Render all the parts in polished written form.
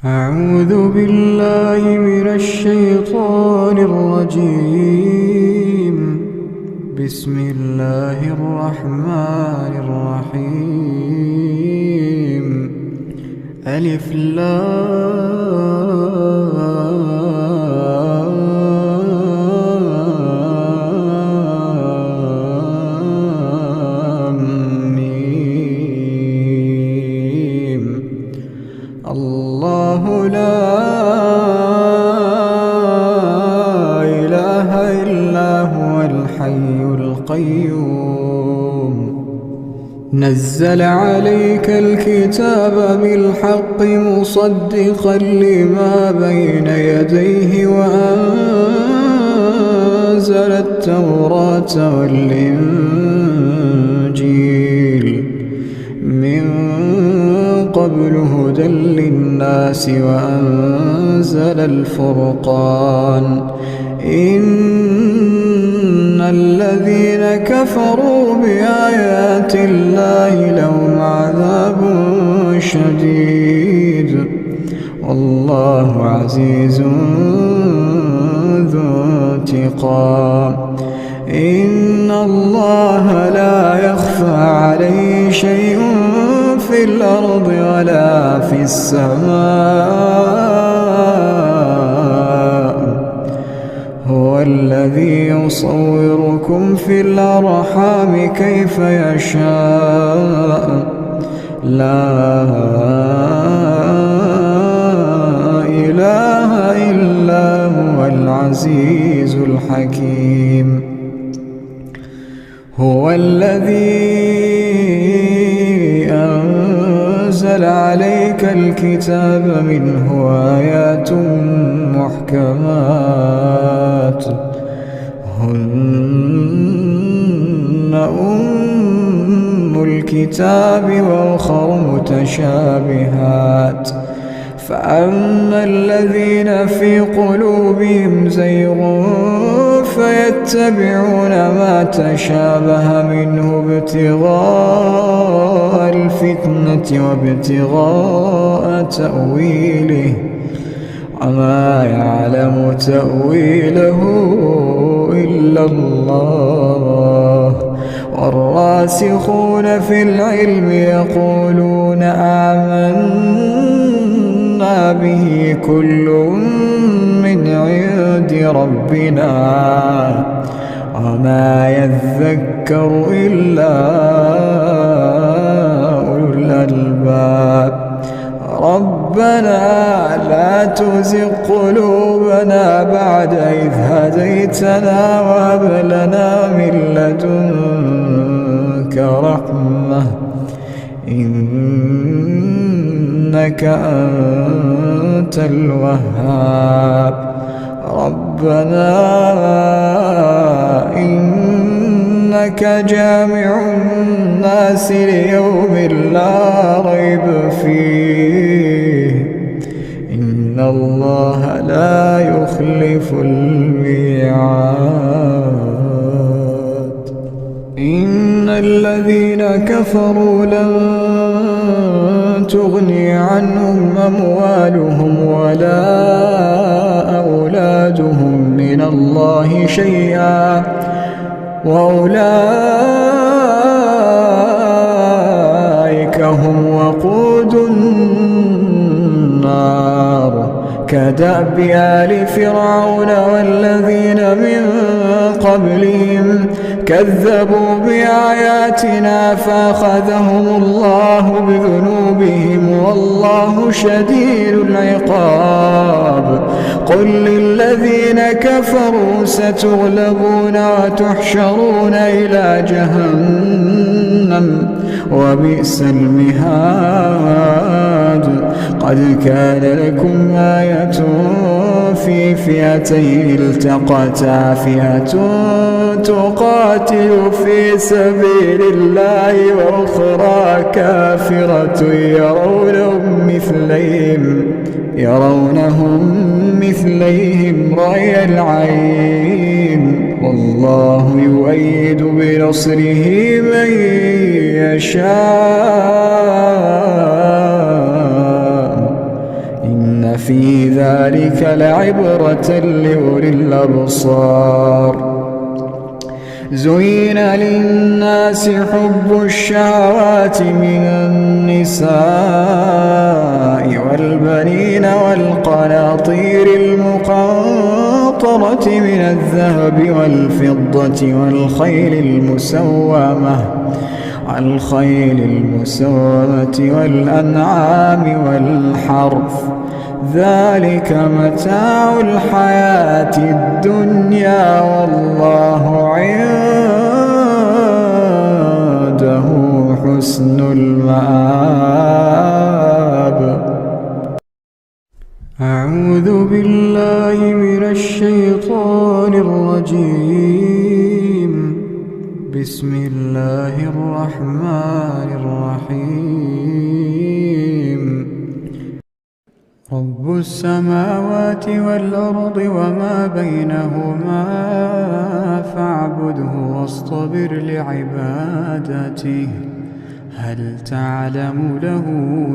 أعوذ بالله من الشيطان الرجيم. بسم الله الرحمن الرحيم. ألف لام ميم. الله لا إله إلا هو الحي القيوم. نزل عليك الكتاب بالحق مصدقا لما بين يديه وأنزل التوراة والإنجيل من قبل هدى للناس وأنزل الفرقان. إن الذين كفروا بآيات الله لهم عذاب شديد والله عزيز ذو انتقام. إن الله لا يخفى عليه شيء في الأرض ولا في السماء. هو الذي يصوركم في الأرحام كيف يشاء. لا إله إلا هو العزيز الحكيم. هو الذي أنزل عليك الكتاب منه آيات محكمات هن أم الكتاب وأخر متشابهات. فأما الذين في قلوبهم زيغ فيتبعون ما تشابه منه ابتغاء الفتنة وابتغاء تأويله وما يعلم تأويله إلا الله. والراسخون في العلم يقولون آمنا به كل من عند ربنا وما يذكر إلا أولو الألباب. ربنا لا تزغ قلوبنا بعد إذ هديتنا وهب لنا من لدنك رحمة إنك أنت الوهاب. ربنا إنك جامع الناس ليوم لا ريب فيه إن الله لا يخلف الميعاد. إن الذين كفروا لن تغني عنهم أموالهم ولا أولادهم من الله شيئا وأولئك هم وقود النار. كدأب آل فرعون والذين من قبلهم كذبوا بآياتنا فأخذهم الله بذنوبهم والله شديد العقاب. قل للذين كفروا ستغلبون وتحشرون إلى جهنم وبئس المهاد. قد كان لكم آية في فئتين التقتا فئة تقاتل في سبيل الله وأخرى كافرة يرونهم مثليهم رأي العين والله يؤيد بنصره من يشاء إن إن في ذلك لعبرة لأولي الأبصار. زين للناس حب الشهوات من النساء والبنين والقناطير المقنطرة من الذهب والفضة والخيل المسومة والأنعام والحرث، ذلك متاع الحياة الدنيا والله عنده حسن المآب. أعوذ بالله من الشيطان الرجيم. بسم الله الرحمن الرحيم. رب السماوات والأرض وما بينهما فاعبده واصطبر لعبادته هل تعلم له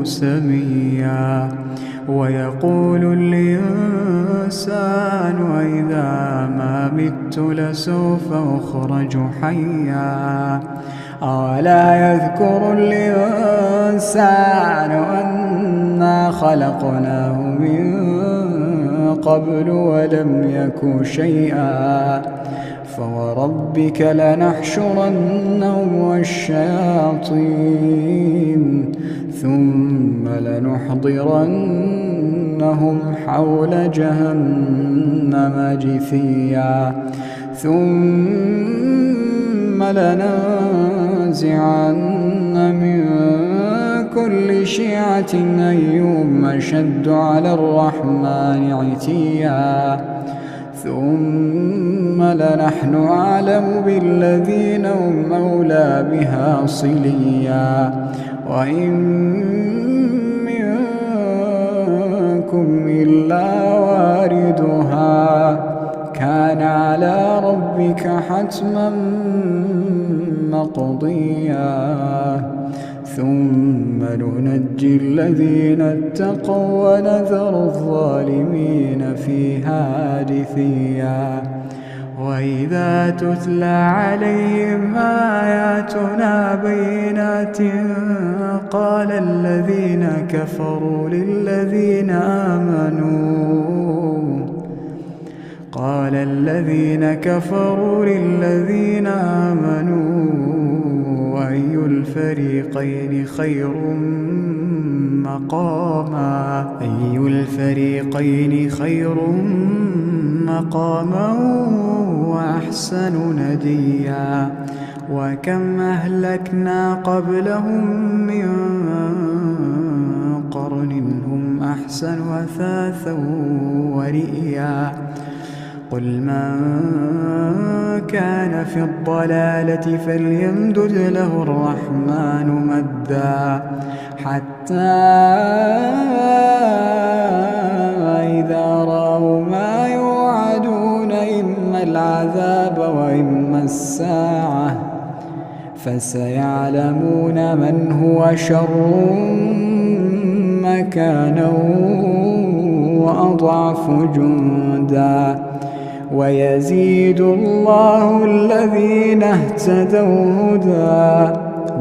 سميا. ويقول الإنسان أإذا ما مت لسوف أخرج حيا. أولا يذكر الإنسان أنا خلقناه من قبل ولم يك شيئا. فوربك لنحشرنهم والشياطين ثم لنحضرنهم حول جهنم جثيا. ثم لننزعن من كل شيعة أيهم أشد على الرحمن عتيا. ثم لنحن أعلم بالذين هم أولى بها صليا. وإن منكم إلا واردها كان على ربك حتما مقضيا. ثم ننجي الذين اتقوا ونذر الظالمين فيها جثيا. وإذا تتلى عليهم آياتنا بينات قال الذين كفروا للذين آمنوا أي الفريقين خير مقاما وأحسن نديا. وكم أهلكنا قبلهم من قرن هم أحسن أثاثا ورئيا. قل من كان في الضلالة فليمدد له الرحمن مدا حتى إذا رأوا ما يوعدون إما العذاب وإما الساعة فسيعلمون من هو شر مكانا وأضعف جندا. ويزيد الله الذين اهتدوا هدى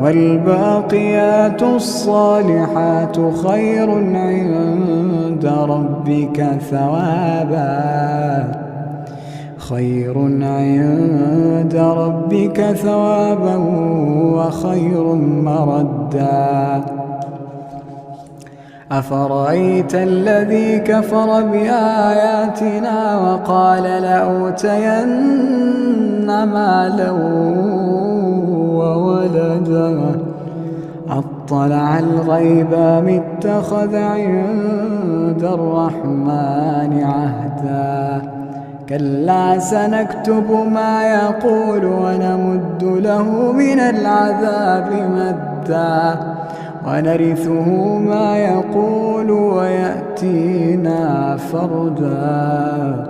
والباقيات الصالحات خير عند ربك ثوابا وخير مردا. أفرأيت الذي كفر بآياتنا وقال لأوتين مالا وولدا أطلع الغيب أم اتخذ عند الرحمن عهدا. كلا سنكتب ما يقول ونمد له من العذاب مدا ونرثه ما يقول ويأتينا فردا.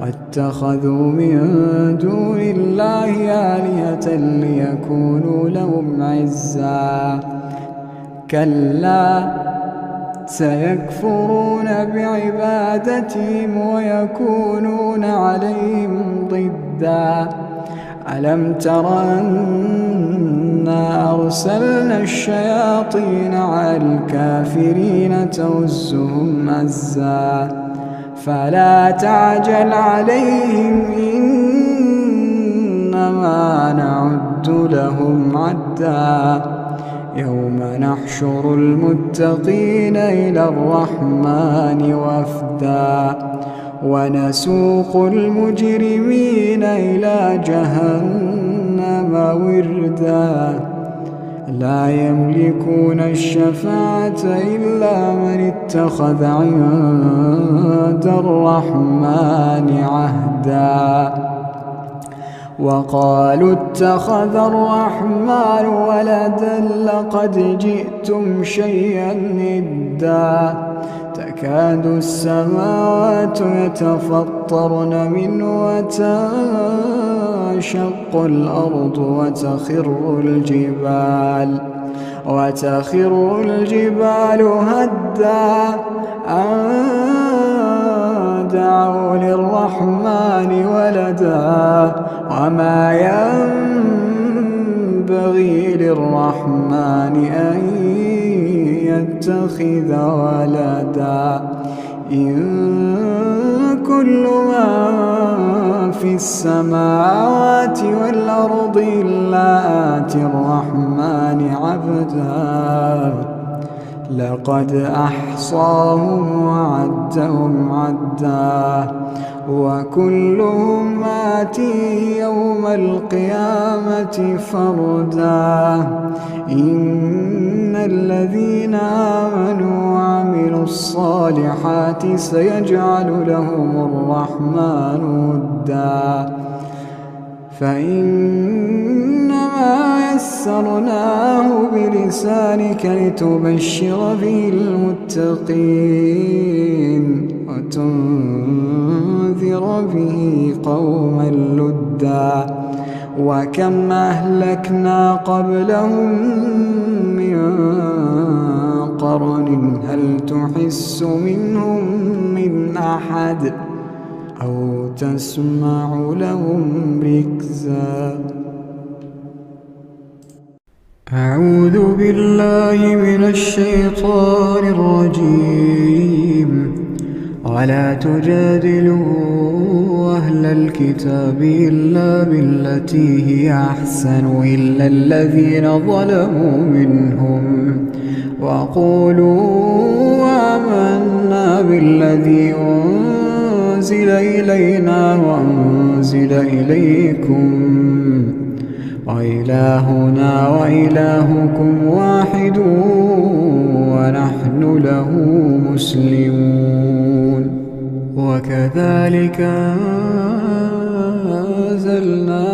واتخذوا من دون الله آلهة ليكونوا لهم عزا. كلا سيكفرون بعبادتهم ويكونون عليهم ضدا. ألم تر أنا أرسلنا الشياطين على الكافرين تؤزهم أزا فلا تعجل عليهم إنما نعد لهم عدا. يوم نحشر المتقين إلى الرحمن وفدا ونسوق المجرمين إلى جهنم وردا. لا يملكون الشفاعة إلا من اتخذ عند الرحمن عهدا. وقالوا اتخذ الرحمن ولدا لقد جئتم شيئا إدا. تكاد السماوات يتفطرن منه وتنشق الأرض وتخر الجبال هدا أن دعوا للرحمن ولدا وما ينبغي للرحمن أن يتخذ ولدا. إن كل من في السماوات والأرض إلا آتي الرحمن عبدا. لقد أحصاهم وعدهم عدا وكلهم آتيه يوم القيامة فردا. إن الذين آمنوا وعملوا الصالحات سيجعل لهم الرحمن ودا. فإنما يسرناه بلسانك لتبشر به المتقين وتنذر به قوما لدا. وكم أهلكنا قبلهم من قرن هل تحس منهم من أحد أو تسمع لهم ركزا. أعوذ بالله من الشيطان الرجيم. ولا تجادلوا أهل الكتاب إلا بالتي هي أحسن إلا الذين ظلموا منهم وقولوا آمنا بالذي أنزل إلينا وأنزل إليكم وإلهنا وإلهكم واحد ونحن له مسلمون. وكذلك أنزلنا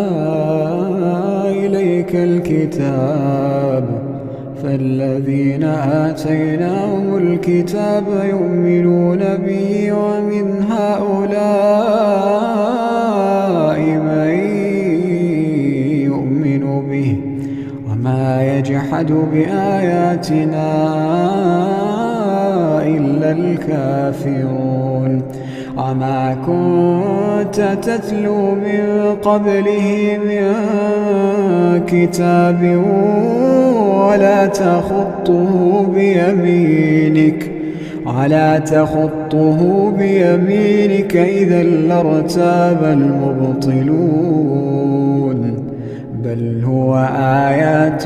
إليك الكتاب فالذين آتيناهم الكتاب يؤمنون به ومن هؤلاء من يؤمن به وما يجحد بآياتنا إلا الكافرون. وما كنت تتلو من قبله من كتاب ولا تخطه بيمينك إذا لارتاب المبطلون. بل هو آيات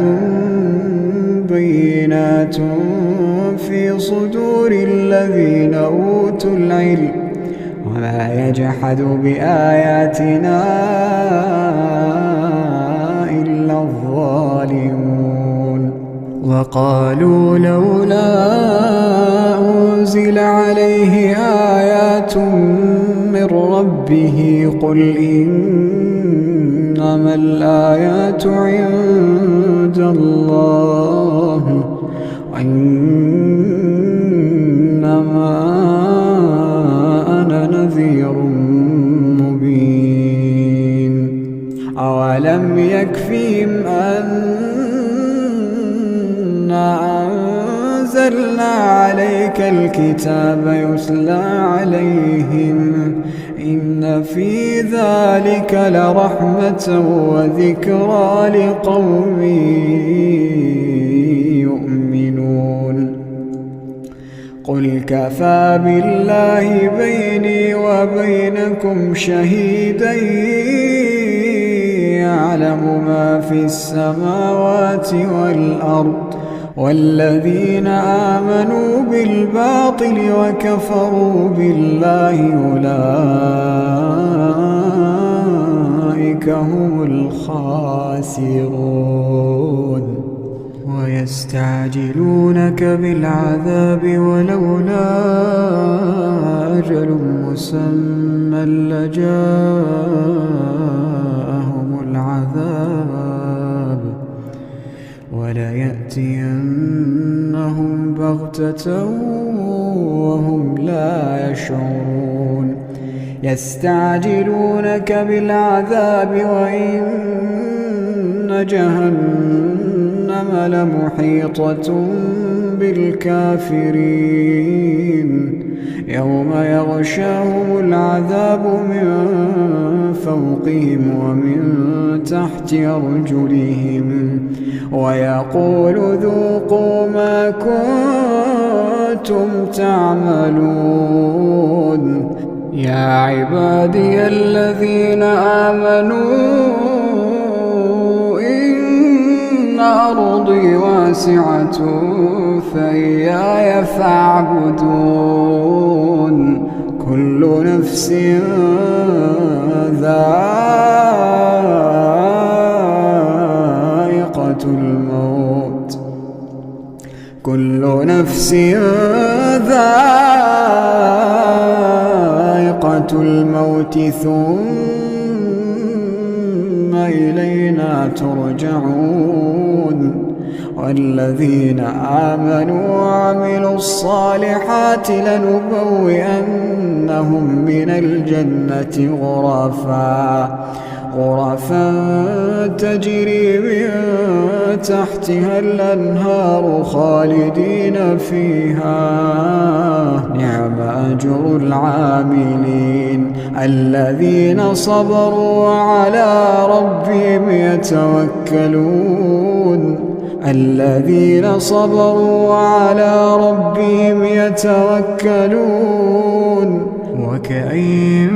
بينات في صدور الذين أوتوا العلم وما يجحد بآياتنا إلا الظالمون. وقالوا لولا أنزل عليه آيات من ربه قل إنما الآيات عند الله وإنما أنا نذير مبين. أولم يكفهم أنا أنزلنا عليك الكتاب يتلى عليهم إن في ذلك لرحمة وذكرى لقوم يؤمنون قل كفى بالله بيني وبينكم شهيدا يعلم ما في السماوات والأرض والذين آمنوا بالباطل وكفروا بالله أولئك هم الخاسرون ويستعجلونك بالعذاب ولولا أجل مسمى لجاءهم العذاب وليأتينهم بغتة وهم لا يشعرون يستعجلونك بالعذاب وإن جهنم لمحيطة بالكافرين يوم يغشاهم العذاب من فوقهم ومن تحت أرجلهم ويقول ذوقوا ما كنتم تعملون يا عبادي الذين آمنوا إن أرضي واسعة فإياي فاعبدون كل نفس ذائقة الموت كل نفس ذائقة الموت ثم إلينا ترجعون والذين آمنوا وعملوا الصالحات لنبوئنهم من الجنة غرفا تجري من تحتها الأنهار خالدين فيها نعم أجر العاملين الذين صبروا وعلى ربهم يتوكلون الذين صبروا وعلى ربهم يتوكلون وكأين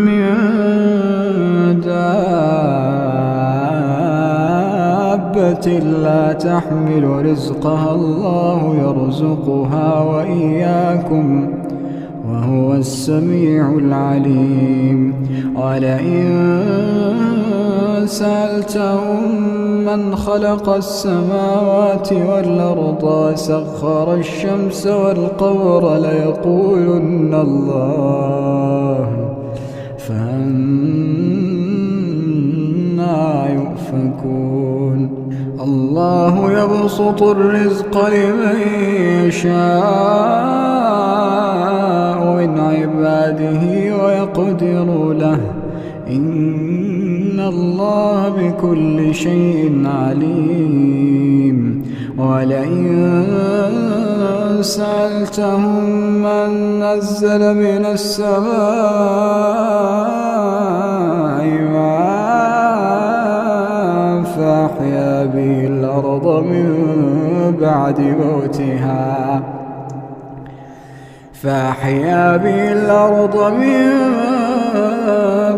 من دابة لا تحمل رزقها الله يرزقها وإياكم وهو السميع العليم ولئن سألتهم من خلق السماوات والأرض وسخر الشمس والقمر ليقولن الله فأنى يؤفكون الله يبسط الرزق لمن يشاء من عباده ويقدر له إن الله بكل شيء عليم ولئن سألتهم من نزل من السماء ماء فأحيا به الأرض من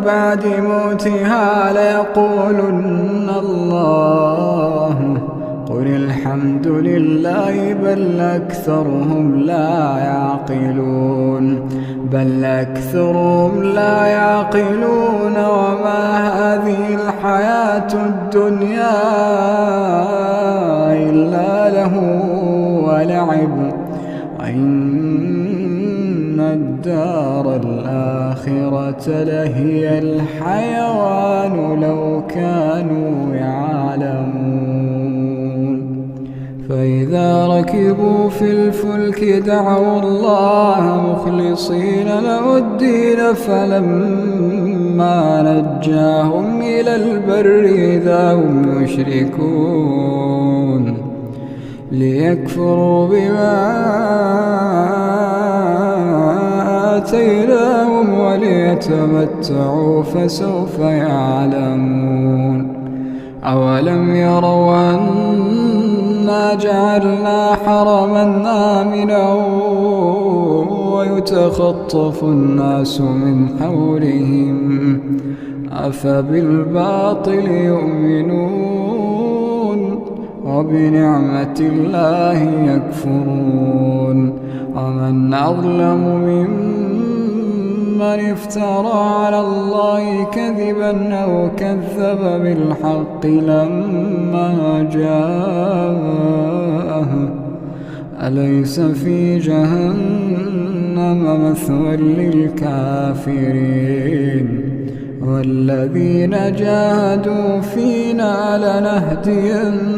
بعد موتها ليقولن الله قل الحمد لله بل أكثرهم لا يعقلون وما هذه الحياة الدنيا إلا له ولعب وإن الدار الآخرة لهي الحيوان لو كانوا يعلمون فإذا ركبوا في الفلك دعوا الله مخلصين له الدين فلما نجاهم إلى البر إذا هم يشركون ليكفروا بما آتيناهم وليتمتعوا فسوف يعلمون. أولم يروا أنا جعلنا حرما آمنا ويتخطف الناس من حولهم أفبالباطل يؤمنون وبنعمة الله يكفرون. ومن أظلم ممن افترى على الله كذبا أو كذب بالحق لما جاءه أليس في جهنم مثوى للكافرين. والذين جاهدوا فينا لنهدينهم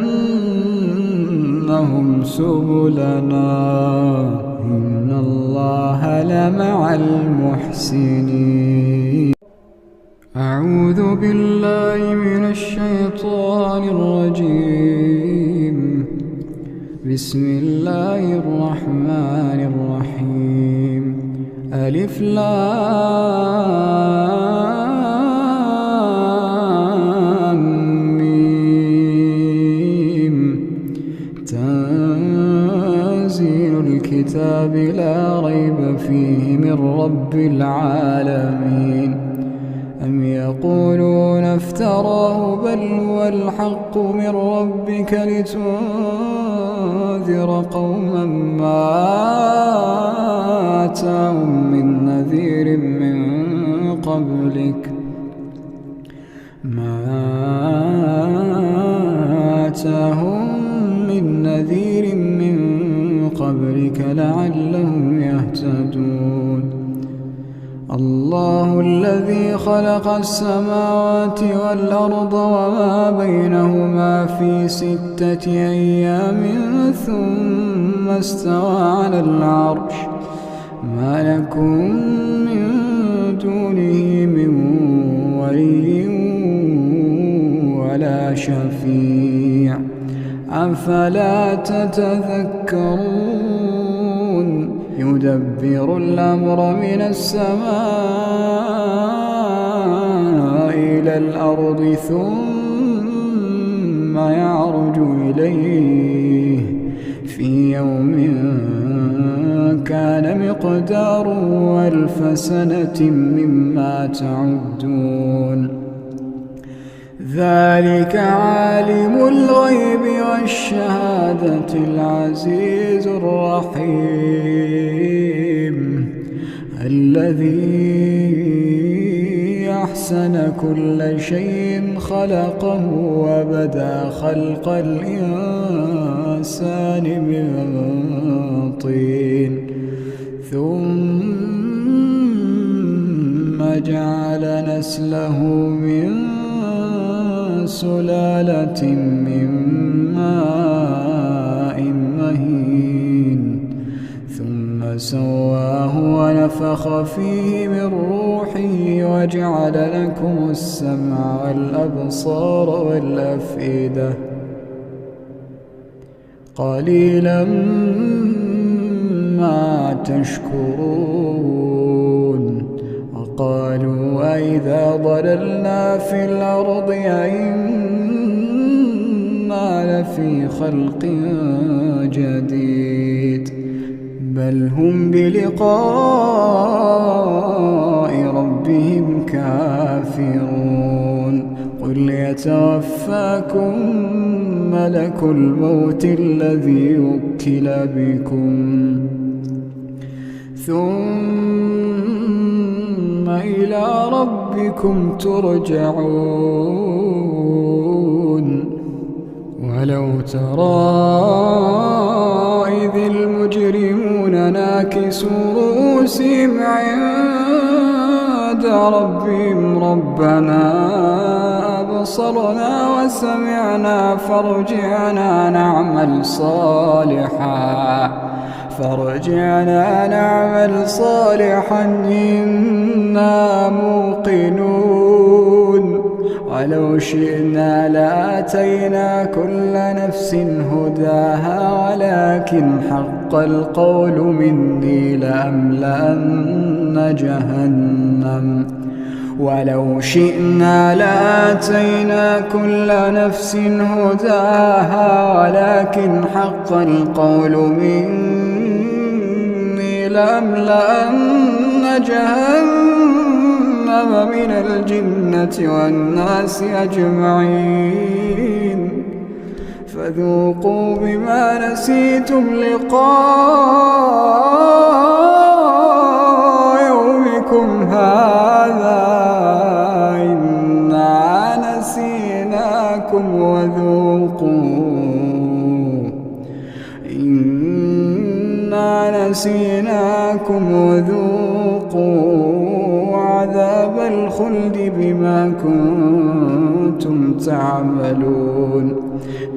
سبلنا إن الله لمع المحسنين. أعوذ بالله من الشيطان الرجيم. بسم الله الرحمن الرحيم. ألف لام ميم. تنزيل الكتاب لا ريب فيه من رب العالمين. أم يقولون افتراه بل هو الحق من ربك لتنذر قوما ما آتاهم من نذير من قبلك لعلهم يهتدون. الله الذي خلق السماوات والأرض وما بينهما في 6 أيام ثم استوى على العرش ما لكم من دونه من ولي ولا شفيع أفلا تتذكرون. يدبر الأمر من السماء إلى الأرض ثم يعرج إليه في يوم كان مقداره 1000 سنة مما تعدون. ذلك عالم الغيب والشهادة العزيز الرحيم الذي أحسن كل شيء خلقه وبدأ خلق الإنسان من طين ثم جعل نسله من سلالة من ماء مهين ثم سواه ونفخ فيه من روحه وجعل لكم السمع والأبصار والأفئدة قليلا ما تشكرون. وقالوا أئذا ضللنا في الأرض أئنا لفي خلق جديد بل هم بلقاء ربهم كافرون. قل يتوفاكم ملك الموت الذي وكل بكم ثم إلى ربكم ترجعون. ولو ترى إذ المجرمون ناكسوا رؤوسهم عند ربهم ربنا أبصرنا وسمعنا فارجعنا نعمل صالحا إنا موقنون. ولو شئنا لآتينا كل نفس هداها ولكن حق القول مني لأملأن جهنم ولو شئنا لآتينا كل نفس هداها ولكن حق القول مني لأملأن جهنم من الجنة والناس أجمعين فذوقوا بما نسيتم لقاء يومكم هذا إنا نسيناكم وذوقوا عذاب الخلد بما كنتم تعملون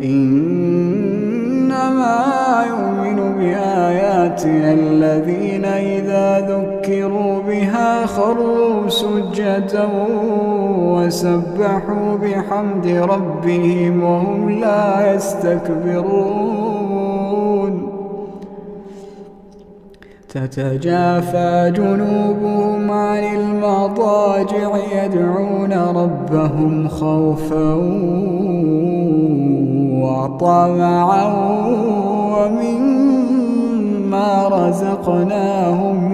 إنما يؤمن بآياتنا الذين إذا ذكروا بها خروا سجدا وسبحوا بحمد ربهم وهم لا يستكبرون تتجافى جنوبهم عن المضاجع يدعون ربهم خوفا وطمعا ومما رزقناهم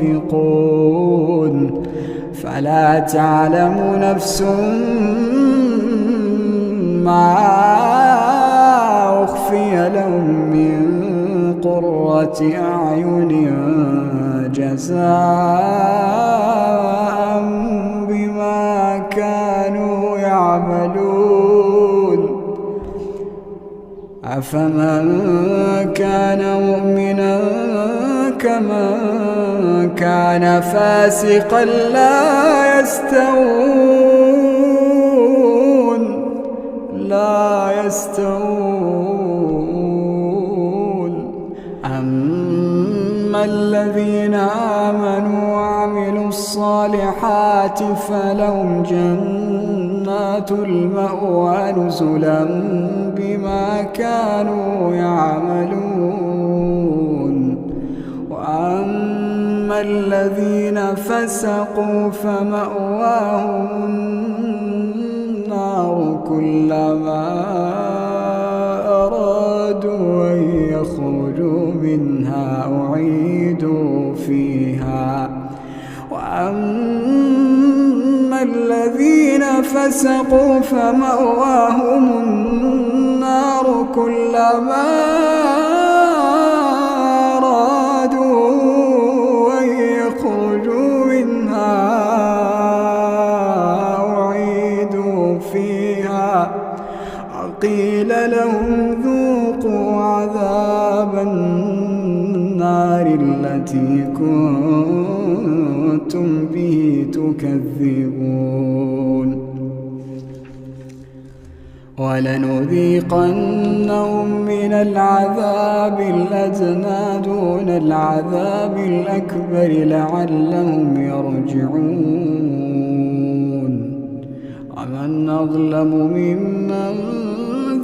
ينفقون فلا تعلم نفس ما أخفي لهم من قرة أعين جزاء بما كانوا يعملون أفمن كان مؤمنا كمن كان فاسقا لا يستوون أما الذين آمنوا وعملوا الصالحات فلهم جنات المأوى نزلا بما كانوا يعملون وأما الذين فسقوا فمأواهم النار كلما أرادوا أن يخرجوا منها أعيدوا فيها وأما الذين فسقوا فمأواهم النار كلما أرادوا أن يخرجوا منها أعيدوا فيها وقيل لهم ذوقوا عذاب النار التي كنتم به تكذبون ولنذيقنهم من العذاب الأدنى دون العذاب الأكبر لعلهم يرجعون ومن أظلم ممن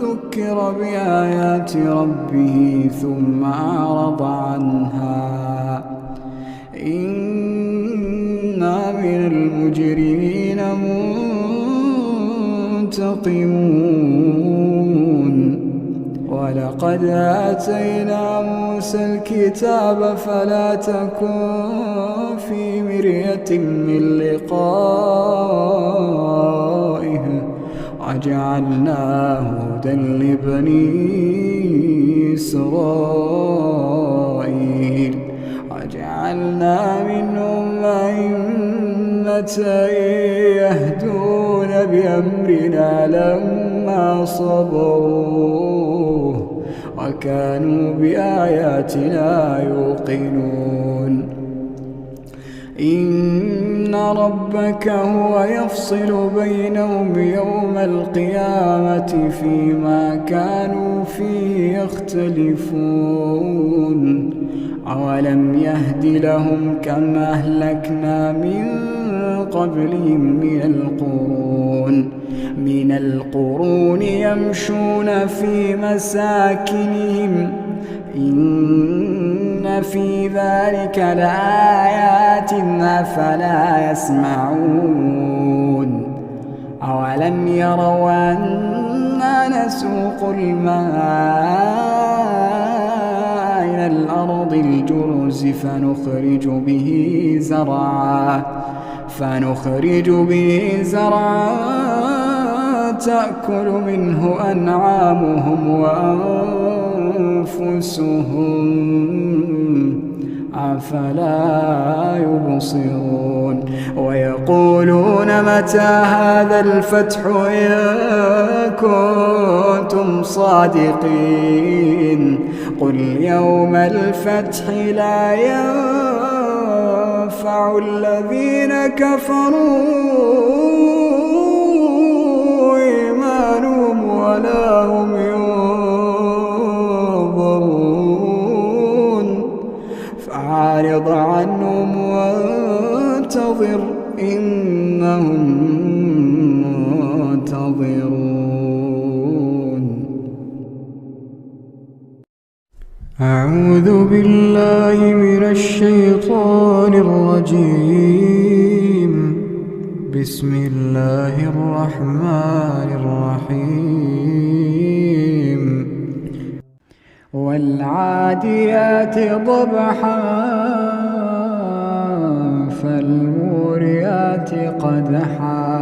ذكر بآيات ربه ثم أعرض عنها إنا من المجرمين منتقمون ولقد آتينا موسى الكتاب فلا تكن في مرية من لقائه وجعلناه هدى لبني إسرائيل وجعلنا منهم أئمة يهدون بأمرنا لما صبروا وكانوا بآياتنا يوقنون إن ربك هو يفصل بينهم يوم القيامة فيما كانوا فيه يختلفون أولم يهد لهم كم أهلكنا من قبلهم من القرون يمشون في مساكنهم إن في ذلك لآيات أفلا يسمعون أولم يروا أنا نسوق الماء إلى الأرض الجرز فنخرج به زرعا تأكل منه أنعامهم وأنفسهم أفلا يبصرون ويقولون متى هذا الفتح إن كنتم صادقين قل يوم الفتح لا ينفع الذين كفروا إيمانهم ولا هم ينظرون فأعرض عنهم وانتظر إنهم منتظرون. أعوذ بالله من الشيطان الرجيم. بسم الله الرحمن الرحيم. والعاديات ضبحا فالموريات قدحا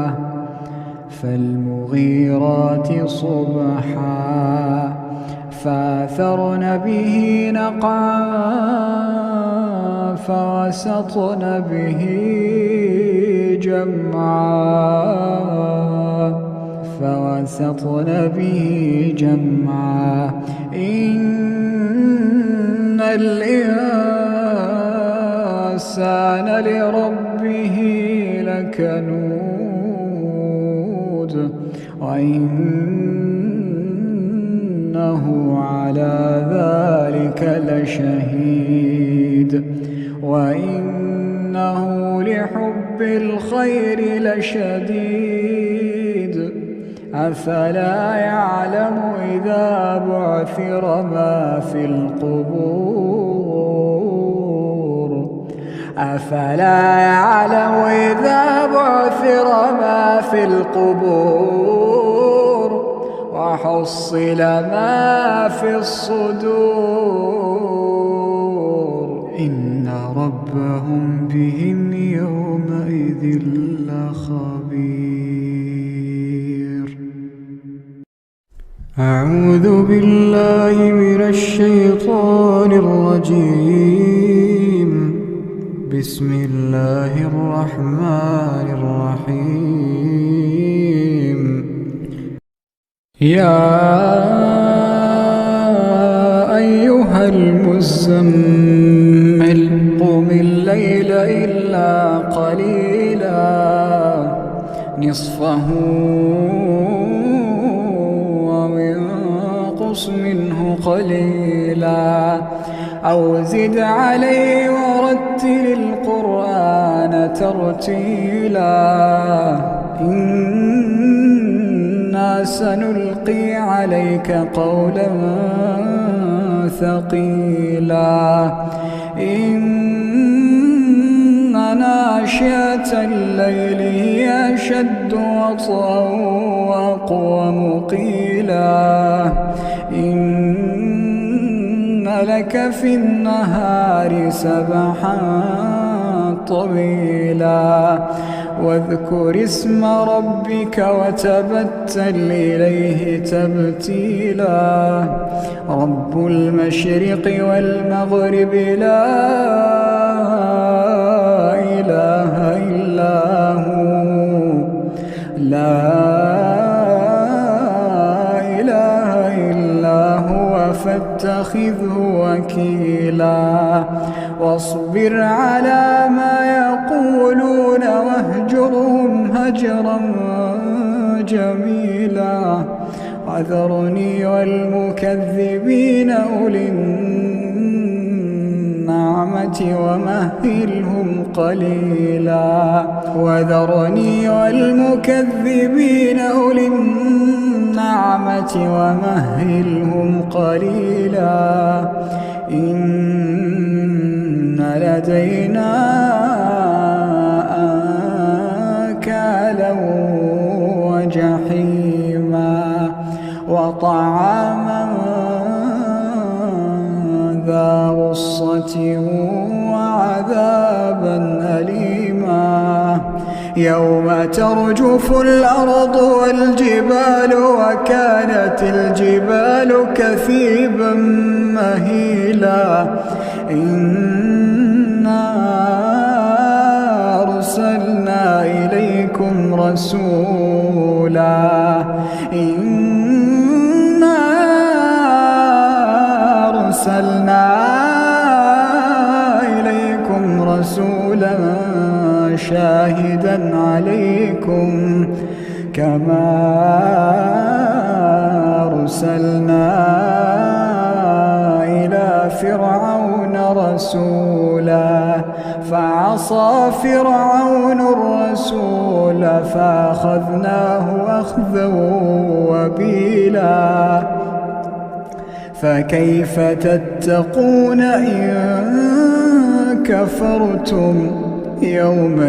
فالمغيرات صبحا فأثرن به نقعا فوسطن به جمعا إن الإنسان لربه لكنود وإنه على ذلك لشهيد وإنه لحب الخير لشديد أفلا يعلم إذا بعثر ما في القبور وحصل ما في الصدور إن ربهم بهم يومئذ لخبير. أعوذ بالله من الشيطان الرجيم. بسم الله الرحمن الرحيم. يا أيها المزمل قم الليل إلا قليلا نصفه وانقص منه قليلا أو زد عليه ورتل القرآن ترتيلا إنا سنلقي عليك قولا ثقيلا إن ناشئة الليل هي أشد وطئا وأقوم قيلا إن لك في النهار سبحا طويلا واذكر اسم ربك وتبتل إليه تبتيلا رب المشرق والمغرب لا إله إلا هو فاتخذه وكيلا واصبر على ما يقولون واهجرهم هجرا جميلا وذرني والمكذبين أولي النعمة النعمة ومهلهم قليلا وذرني والمكذبين أولي النعمة ومهلهم قليلا إن لدينا أنكالا وجحيما وطعاما ذا غصة وعذابا أليما يوم ترجف الأرض والجبال وكانت الجبال كثيبا مهيلا إنا أرسلنا إليكم رسولا شاهدا عليكم كما أرسلنا إلى فرعون رسولا فعصى فرعون الرسول فأخذناه أخذا وبيلا فكيف تتقون إن كفرتم يوما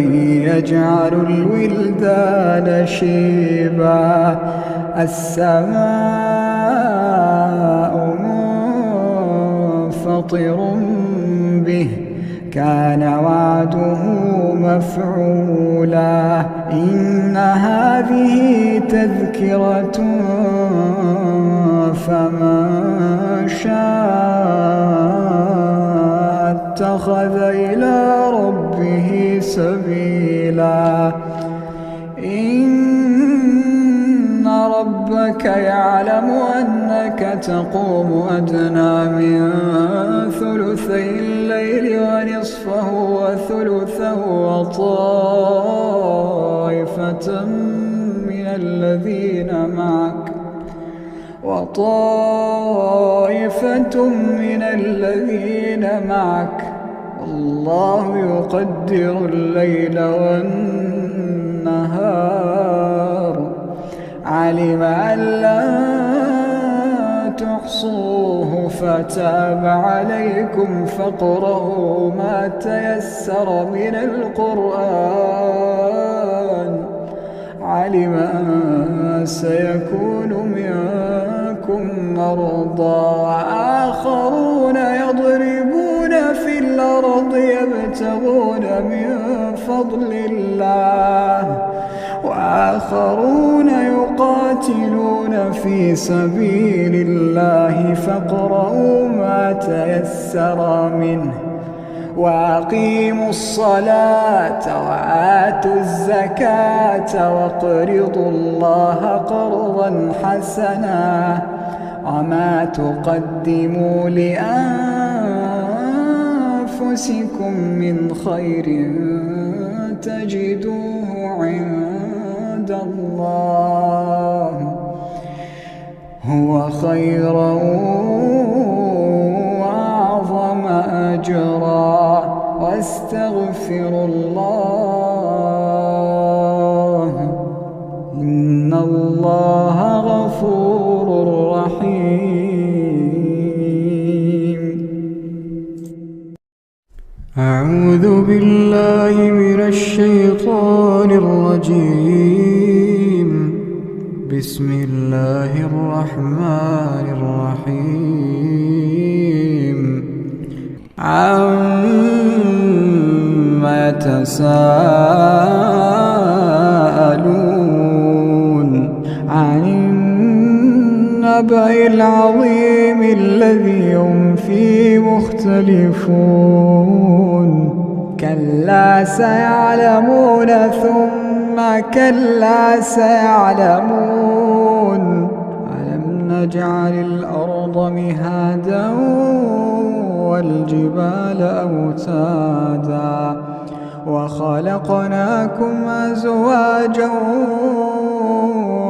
يجعل الولدان شيبا السماء منفطر به كان وعده مفعولا إن هذه تذكرة فمن شاء اتخذ إلى ربه سبيلا إن ربك يعلم أنك تقوم أدنى من ثلثي الليل ونصفه وثلثه وطائفة من الذين معك والله يقدر الليل والنهار علم أن لا تحصوه فتاب عليكم فاقرؤوا ما تيسر من القرآن علم أن سيكون منكم مرضى وآخرون يضربون في الأرض يبتغون من فضل الله وآخرون يقاتلون في سبيل الله فاقرؤوا ما تيسر منه وأقيموا الصلاة وآتوا الزكاة واقرضوا الله قرضا حسنا وما تقدموا لأنفسكم من خير تجدوه عند الله هو خيرا وأعظم أجرا واستغفروا الله إن الله غفور رحيم أعوذ بالله من الشيطان الرجيم بسم الله الرحمن الرحيم عما يتساءلون عن النبأ العظيم الذي هم فيه مختلفون كلا سيعلمون ثم كلا سيعلمون ألم نجعل الأرض مهادا والجبال أوتادا وخلقناكم أزواجا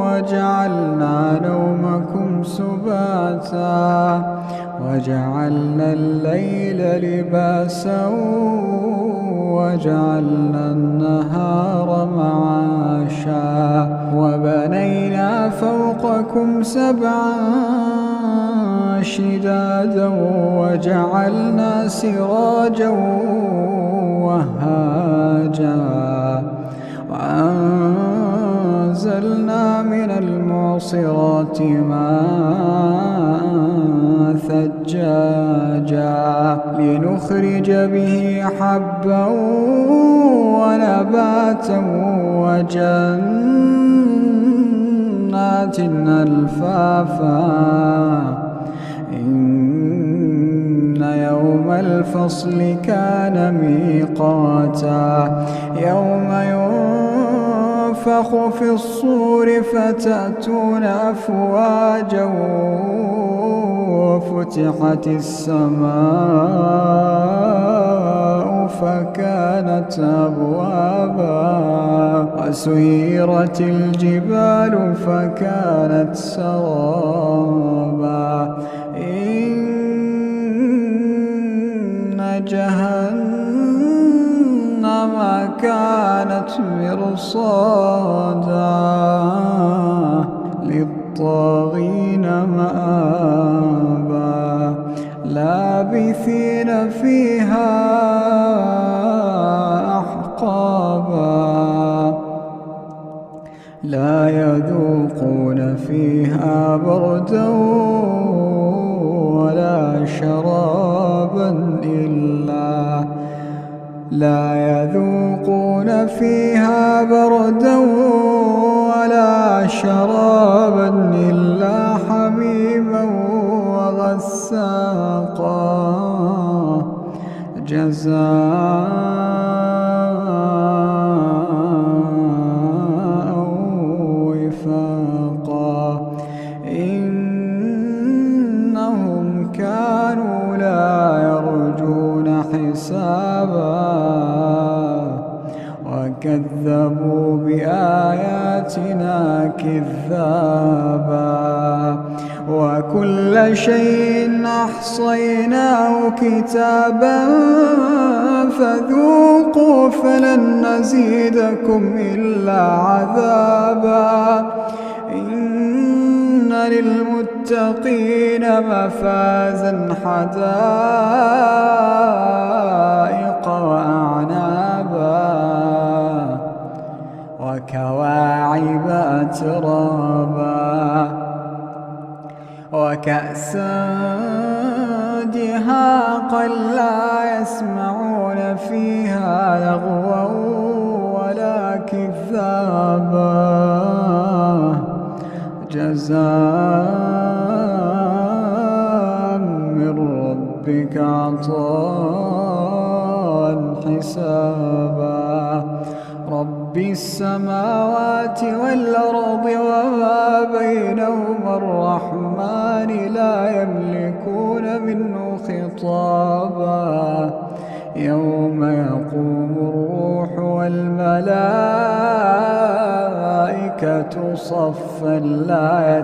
وجعلنا نومكم سباتا وجعلنا الليل لباسا وجعلنا النهار معاشا وبنينا فوقكم سبعا شدادا وجعلنا سراجا وهاجا وأنزلنا من المعصرات ماء ثجاجا لنخرج به حبا ونباتا وجنات ألفافا إن يوم الفصل كان ميقاتا يوم ينفخ في الصور فتأتون أفواجا وفتحت السماء فكانت أبوابا وسيرت الجبال فكانت سرابا إن جهنم كانت مرصادا للطاغين مآبا لابثين فيها أحقابا لا يذوقون فيها بردا ولا شرابا إلا حميما وغساقا جزاء وفاقا إنهم كانوا لا يرجون حسابا وكذبوا بآياتنا كذابا وكل شيء أحصيناه كتابا فذوقوا فلن نزيدكم إلا عذابا إن للمتقين مفازا حدائق وأعنابا وكواعب أترابا وكأسا دهاقا لا يسمعون فيها لغوا ولا كذابا جزاء من ربك عطاء حسابا رب السماوات والأرض وما بينهما الرحمن لا يملكون منه خطابا يوم يقوم الروح والملائكة صفا لا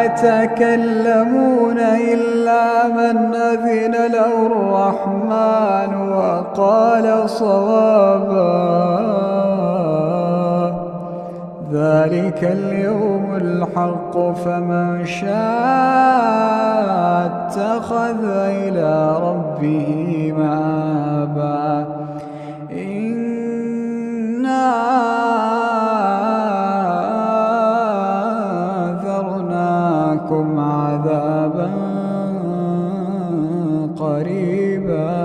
يتكلمون إلا من أذن له الرحمن وقال صوابا ذلك اليوم الحق فمن شاء اتخذ إلى ربه مآبا إنا أنذرناكم عذابا قريبا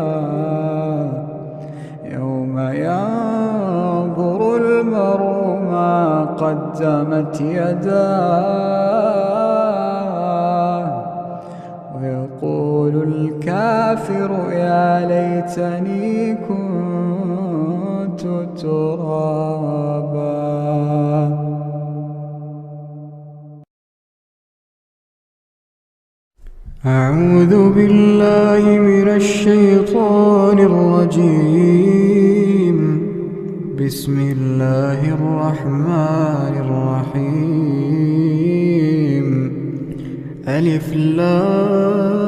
يوم ينظر المرء ما قدمت يداه ويقول الكافر يا ليتني كنت ترابا. أعوذ بالله من الشيطان الرجيم. بسم الله الرحمن الرحيم. ألف لام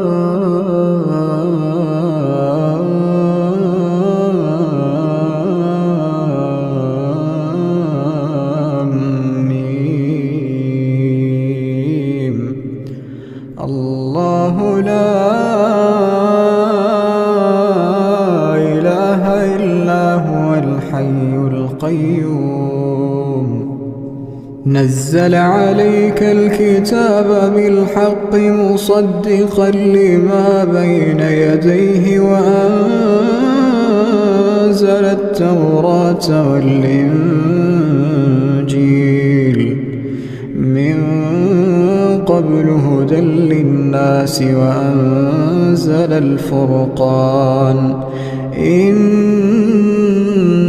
ميم. الله لا إله إلا هو الحي القيوم. نزل عليك الكتاب بالحق مصدقا لما بين يديه وأنزل التوراة والإنجيل من قبل هدى للناس وأنزل الفرقان. إن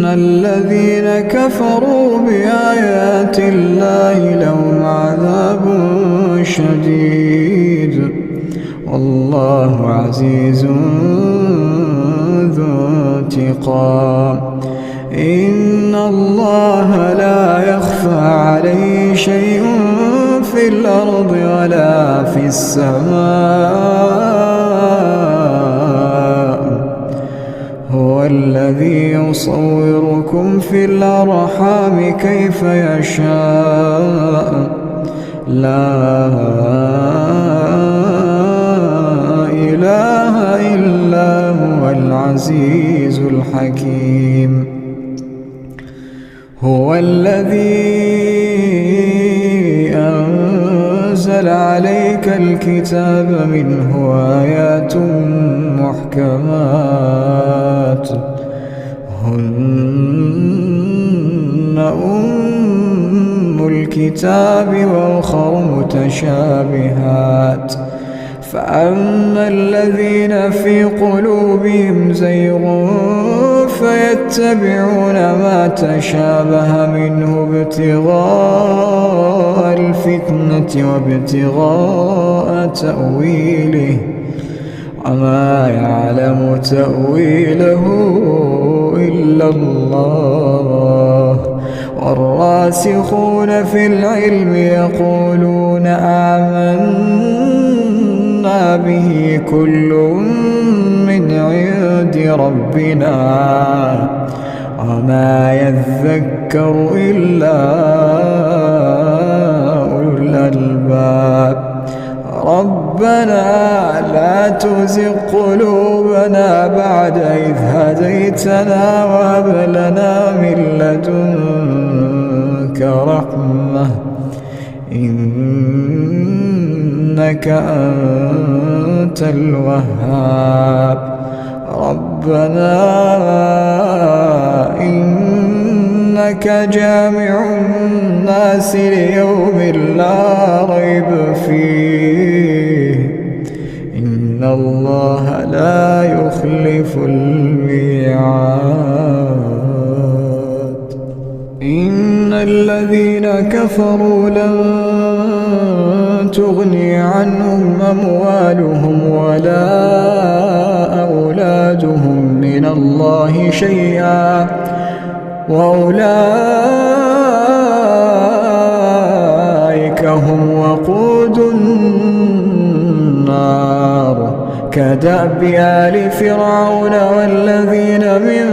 الذين كفروا بآيات الله لهم عذاب شديد والله عزيز ذو انتقام. إن الله لا يخفى عليه شيء في الأرض ولا في السماء. هو الذي يصوركم في الأرحام كيف يشاء. لا إله إلا هو العزيز الحكيم. هو الذي أنزل عليك الكتاب منه آيات محكمات هن أم الكتاب وأخر متشابهات. فأما الذين في قلوبهم زيغ فيتبعون ما تشابه منه ابتغاء الفتنة وابتغاء تأويله وما يعلم تأويله إلا الله. والراسخون في العلم يقولون آمنا به كل من عند ربنا وما يذكر إلا أولو الألباب. ربنا لا تزغ قلوبنا بعد إذ هديتنا وهب لنا من لدنك رحمة إنك أنت الوهاب. ربنا إنك جامع الناس ليوم لا ريب فيه إن الله لا يخلف الميعاد. إن الذين كفروا لن تغني عنهم أموالهم ولا أولادهم من الله شيئا وأولئك هم وقود النار. كدأب آل فرعون والذين من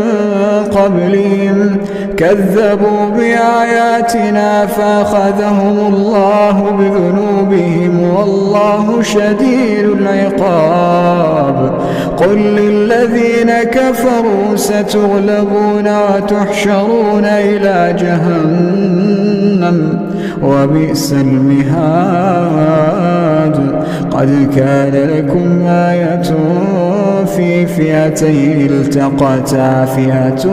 قبلهم كذبوا بآياتنا فأخذهم الله بذنوبهم والله شديد العقاب. قل للذين كفروا ستغلبون وتحشرون إلى جهنم وبئس المهاد. قد كان لكم آية في فئتين التقتا فئة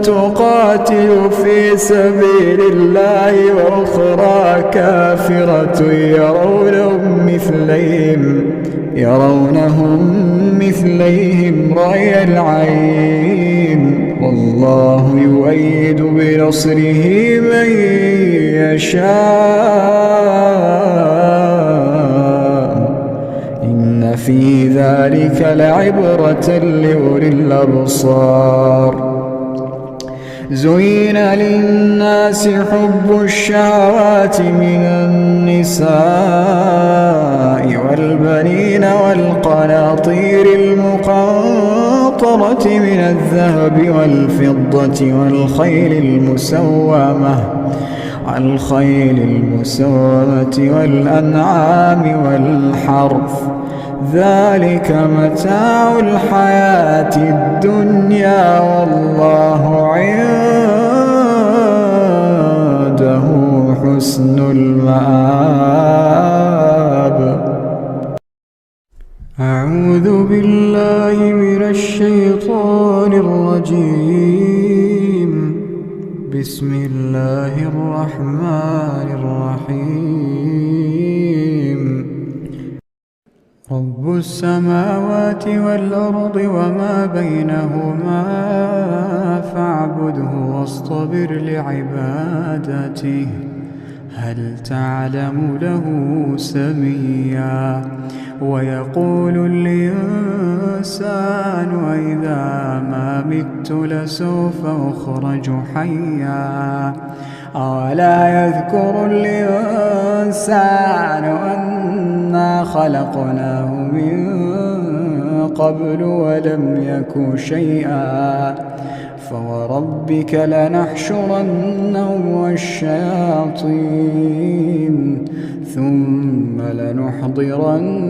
تقاتل في سبيل الله وأخرى كافرة يرونهم مثليهم رأي العين والله يؤيد بنصره من يشاء إن في ذلك لعبرة لأولي الأبصار. زين للناس حب الشهوات من النساء والبنين والقناطير المقنطرة من الذهب والفضة والخيل المسومة والأنعام والحرث، ذلك متاع الحياة الدنيا والله عنده حسن المآب. أعوذ بالله من الشيطان الرجيم. بسم الله الرحمن الرحيم. رب السماوات والأرض وما بينهما فاعبده واصطبر لعبادته هل تعلم له سميا. ويقول الإنسان أإذا ما مت لسوف أخرج حيا. أولا يذكر الإنسان أنا خلقناه من قبل ولم يك شيئا. فوربك لنحشرنهم والشياطين ثم لنحضرنهم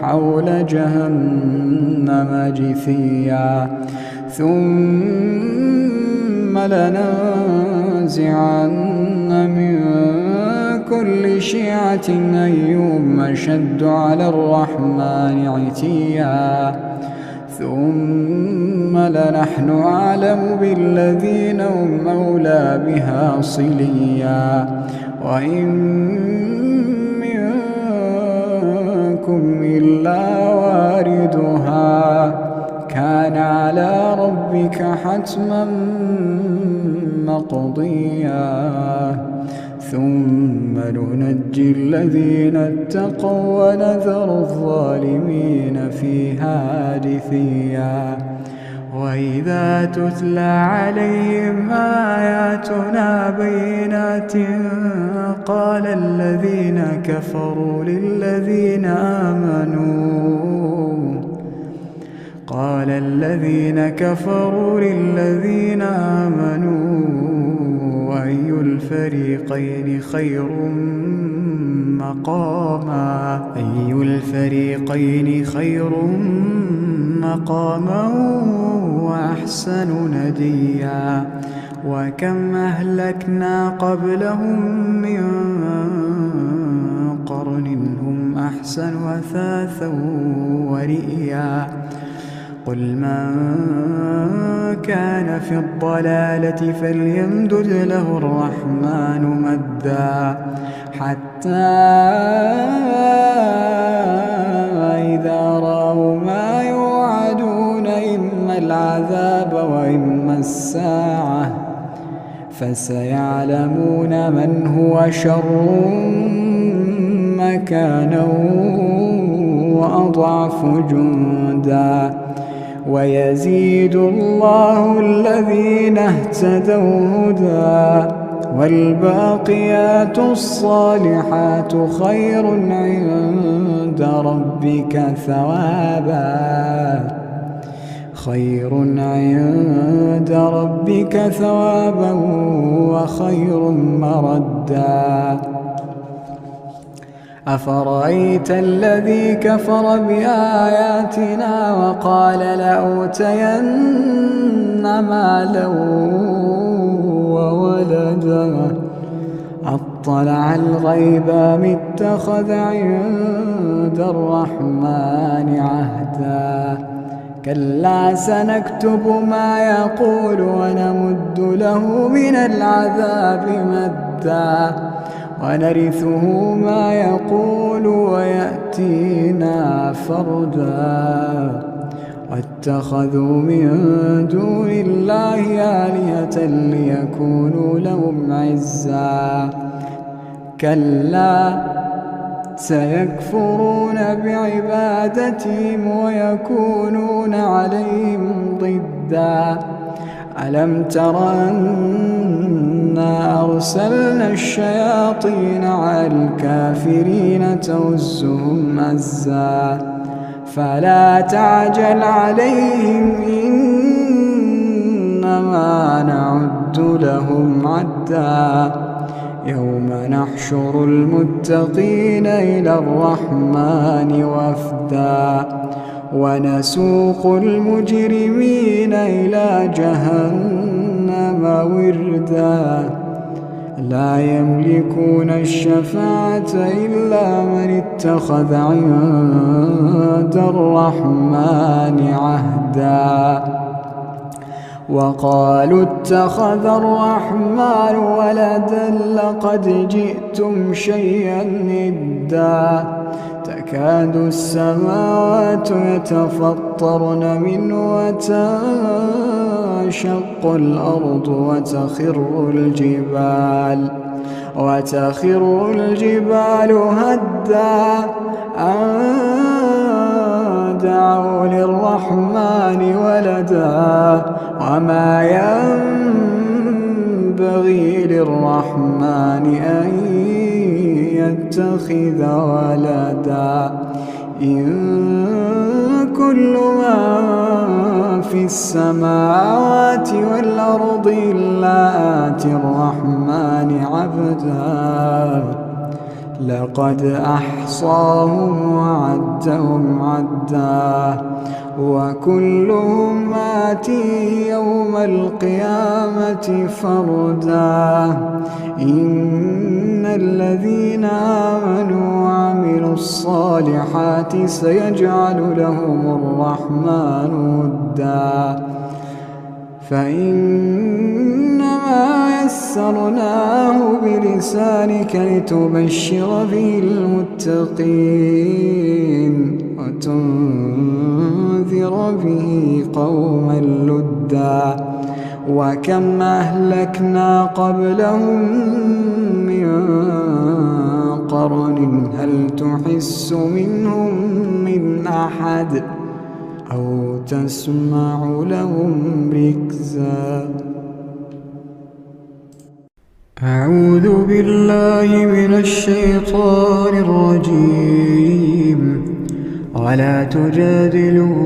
حول جهنم جثيا. ثم لننزعن من كل شيعة أيهم أشد على الرحمن عتيا. ثم لنحن أعلم بالذين هم أولى بها صليا. وإن منكم إلا واردها كان على ربك حتما مقضيا. ثم ننجي الذين اتقوا ونذر الظالمين فيها جثيا. وإذا تتلى عليهم آياتنا بينات قال الذين كفروا للذين آمنوا أي الفريقين خير مقاما وأحسن نديا. وكم أهلكنا قبلهم من قرن هم أحسن أثاثا ورئيا. قل من كان في الضلالة فليمدد له الرحمن مدا حتى إذا رأوا ما يوعدون إما العذاب وإما الساعة فسيعلمون من هو شر مكانا وأضعف جندا. ويزيد الله الذين اهتدوا هدى والباقيات الصالحات خير عند ربك ثوابا وخير مردا. أفرأيت الذي كفر بآياتنا وقال لأوتين مالا وولدا أطلع الغيب أم اتخذ عند الرحمن عهدا. كلا سنكتب ما يقول ونمد له من العذاب مدا ونرثه ما يقول ويأتينا فردا. واتخذوا من دون الله آلهة ليكونوا لهم عزا. كلا سيكفرون بعبادتهم ويكونون عليهم ضدا. ألم تر أنا أرسلنا الشياطين على الكافرين تؤزهم أزا فلا تعجل عليهم إنما نعد لهم عدا يوم نحشر المتقين إلى الرحمن وفدا ونسوق المجرمين إلى جهنم وردا لا يملكون الشفاعة إلا من اتخذ عند الرحمن عهدا وقالوا اتخذ الرحمن ولدا لقد جئتم شيئا إدا تكاد السماوات يتفطرن منه وتنشق الأرض وتخر الجبال هدا أن دعوا للرحمن ولدا وما ينبغي للرحمن أن يتخذ ولدا إن كل من في السماوات والأرض إلا آتي الرحمن عبدا لقد أحصاهم وعدهم عدا وكلهم آتيه يوم القيامة فردا إن الذين آمنوا وعملوا الصالحات سيجعل لهم الرحمن ودا فإنما يسرناه بلسانك لتبشر به المتقين وتنذر به قوما لدا وكم أهلكنا قبلهم من قرن هل تحس منهم من أحد أو تسمع لهم ركزا أعوذ بالله من الشيطان الرجيم ولا تجادلوا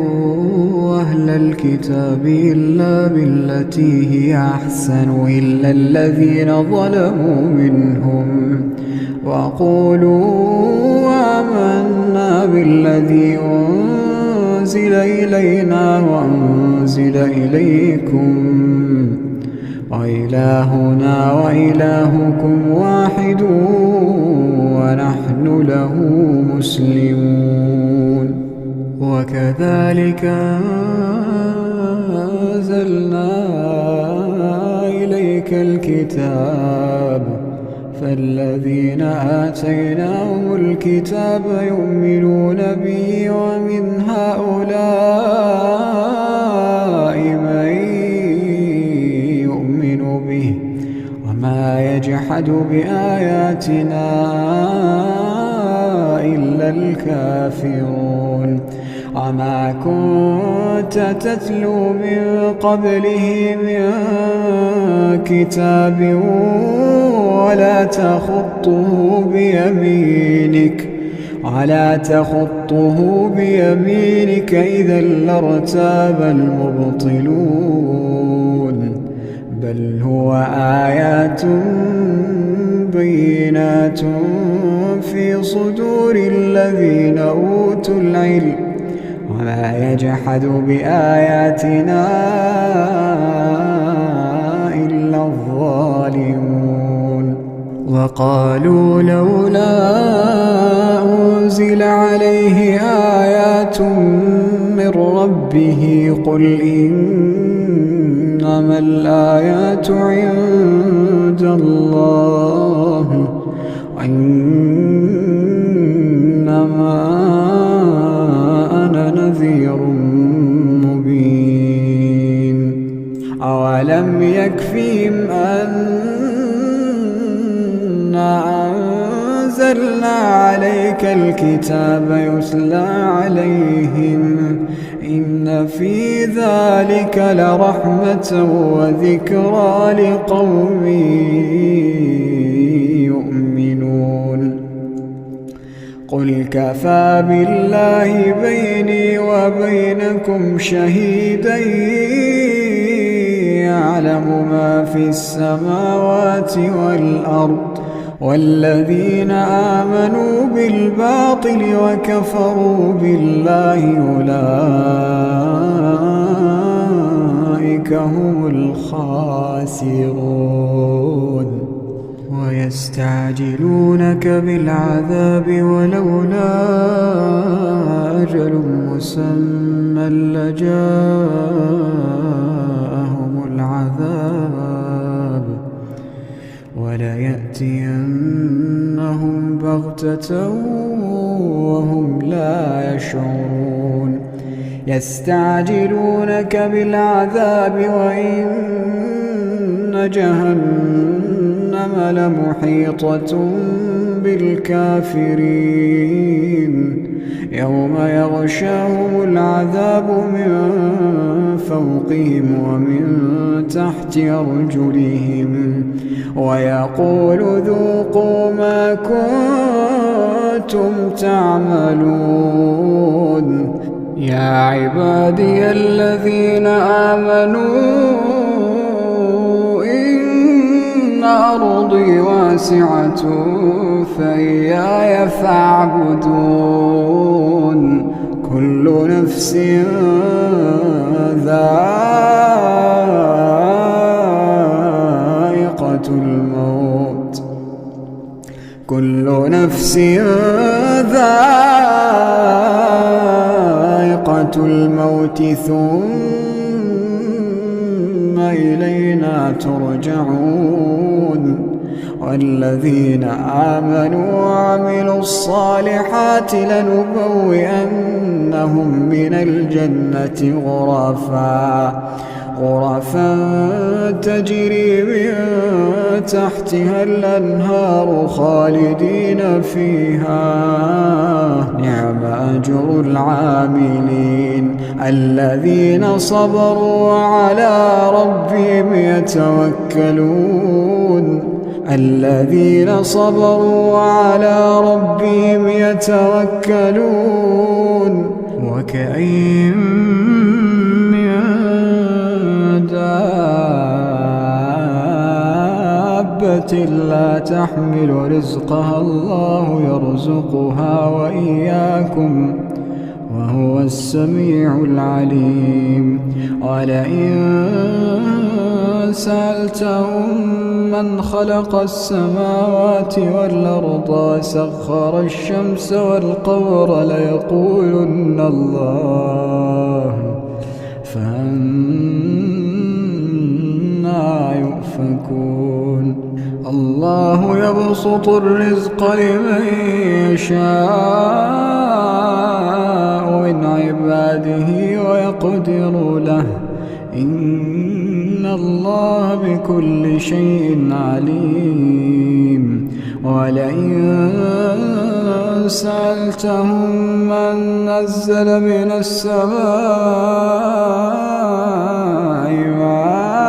أهل الكتاب إلا بالتي هي أحسن إلا الذين ظلموا منهم وقولوا آمنا بالذي أنزل إلينا وأنزل إليكم وإلهنا وإلهكم واحد ونحن له مسلمون وكذلك أنزلنا إليك الكتاب فالذين آتيناهم الكتاب يؤمنون به ومن هؤلاء من يؤمن به وما يجحد بآياتنا إلا الكافرون وما كنت تتلو من قبله من كتاب ولا تخطه بيمينك إذا لارتاب المبطلون بل هو آيات بينات في صدور الذين أوتوا العلم وما يجحد بآياتنا إلا الظالمون وقالوا لولا أنزل عليه آيات من ربه قل إنما الآيات عند الله وإنما أنا نذير مبين أولم يكفهم أنا أنزلنا عليك الكتاب يتلى عليهم إن في ذلك لرحمة وذكرى لقوم يؤمنون قل كفى بالله بيني وبينكم شهيدا يعلم ما في السماوات والأرض والذين آمنوا بالباطل وكفروا بالله أولئك هم الخاسرون ويستعجلونك بالعذاب ولولا أجل مسمى لجاءهم العذاب وليأتينهم بغتة وهم لا يشعرون يستعجلونك بالعذاب وإن جهنم لمحيطة بالكافرين يوم يغشاهم العذاب من فوقهم ومن تحت أرجلهم ويقول ذوقوا ما كنتم تعملون يا عبادي الذين آمنوا إن أرضي واسعة فإياي فاعبدون كل نفس ذائقة الموت كل نفس ذائقة الموت ثم إلينا ترجعون والذين آمنوا وعملوا الصالحات لنبوئنهم من الجنة غرفا تجري من تحتها الأنهار خالدين فيها نعم أجر العاملين الذين صبروا وعلى ربهم يتوكلون الذين صبروا وعلى ربهم يتوكلون وكأين من دابة لا تحمل رزقها الله يرزقها وإياكم وهو السميع العليم ولئن سألتهم من خلق السماوات والأرض وسخر الشمس والقمر ليقولن الله فأنى يؤفكون الله يبسط الرزق لمن يشاء من عباده ويقدر له إن الله بكل شيء عليم ولئن سألتهم من نزل من السماء ماء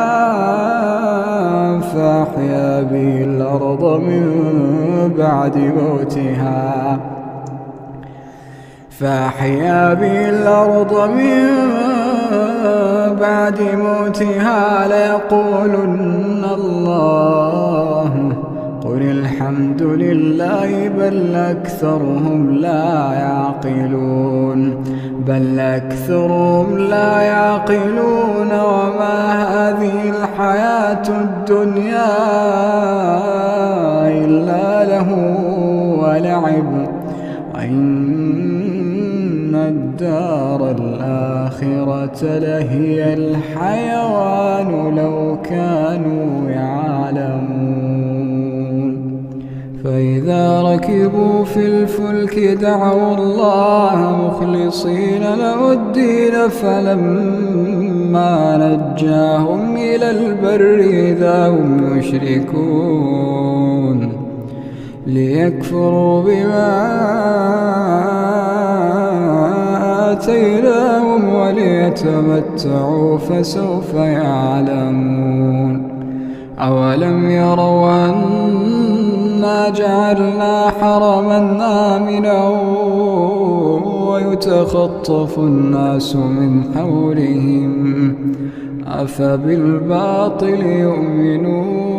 فأحيا به الأرض من بعد موتها ليقولن الله قل الحمد لله بل أكثرهم لا يعقلون وما هذه الحياة الدنيا إلا له ولعب وإن الدار الآخرة لهي الحيوان لو كانوا يعلمون فإذا ركبوا في الفلك دعوا الله مخلصين له الدين فلما نجاهم إلى البر إذا هم يشركون ليكفروا بما آتيناهم وليتمتعوا فسوف يعلمون أولم يروا أنا جعلنا حرما آمنا ويتخطف الناس من حولهم أفبالباطل يؤمنون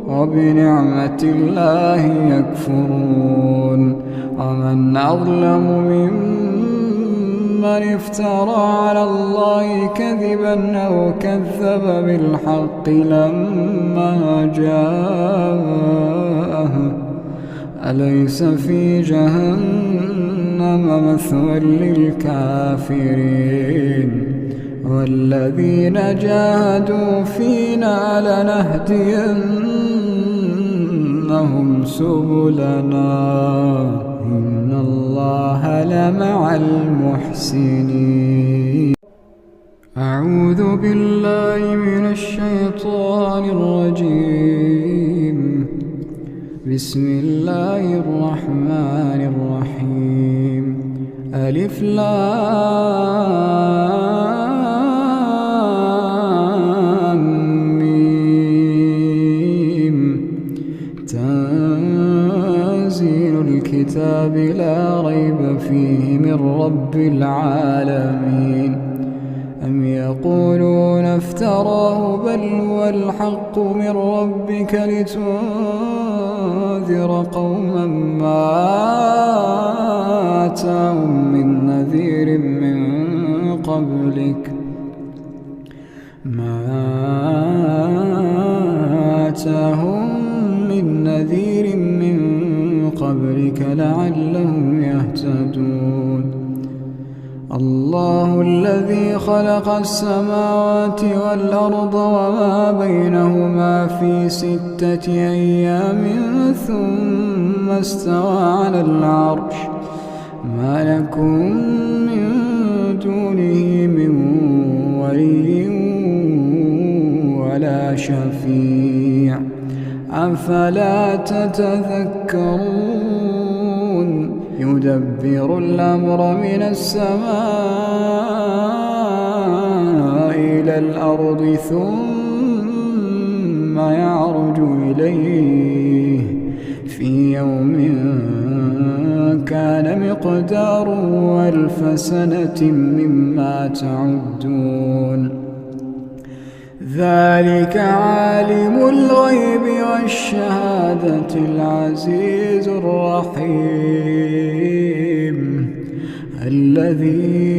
وبنعمة الله يكفرون ومن أظلم ممن افترى على الله كذبا أو كذب بالحق لما جاءه أليس في جهنم مثوى للكافرين والذين جاهدوا فينا لنهدينهم سبلنا إن الله لمع المحسنين. أعوذ بالله من الشيطان الرجيم. بسم الله الرحمن الرحيم. ألف لام ميم. تنزيل الكتاب لا ريب فيه من رب العالمين. أم يقولون افتراه بل هو الحق من ربك لتنذر قوما ما آتاهم من نذير من قبلك لعلهم يهتدون. الله الذي خلق السماوات والأرض وما بينهما في 6 أيام ثم استوى على العرش ما لكم من دونه من ولي ولا شفيع أفلا تتذكرون. يدبر الأمر من السماء إلى الأرض ثم يعرج إليه في يوم كان مقداره 1000 سنة مما تعدون. ذلك عالم الغيب والشهادة العزيز الرحيم الذي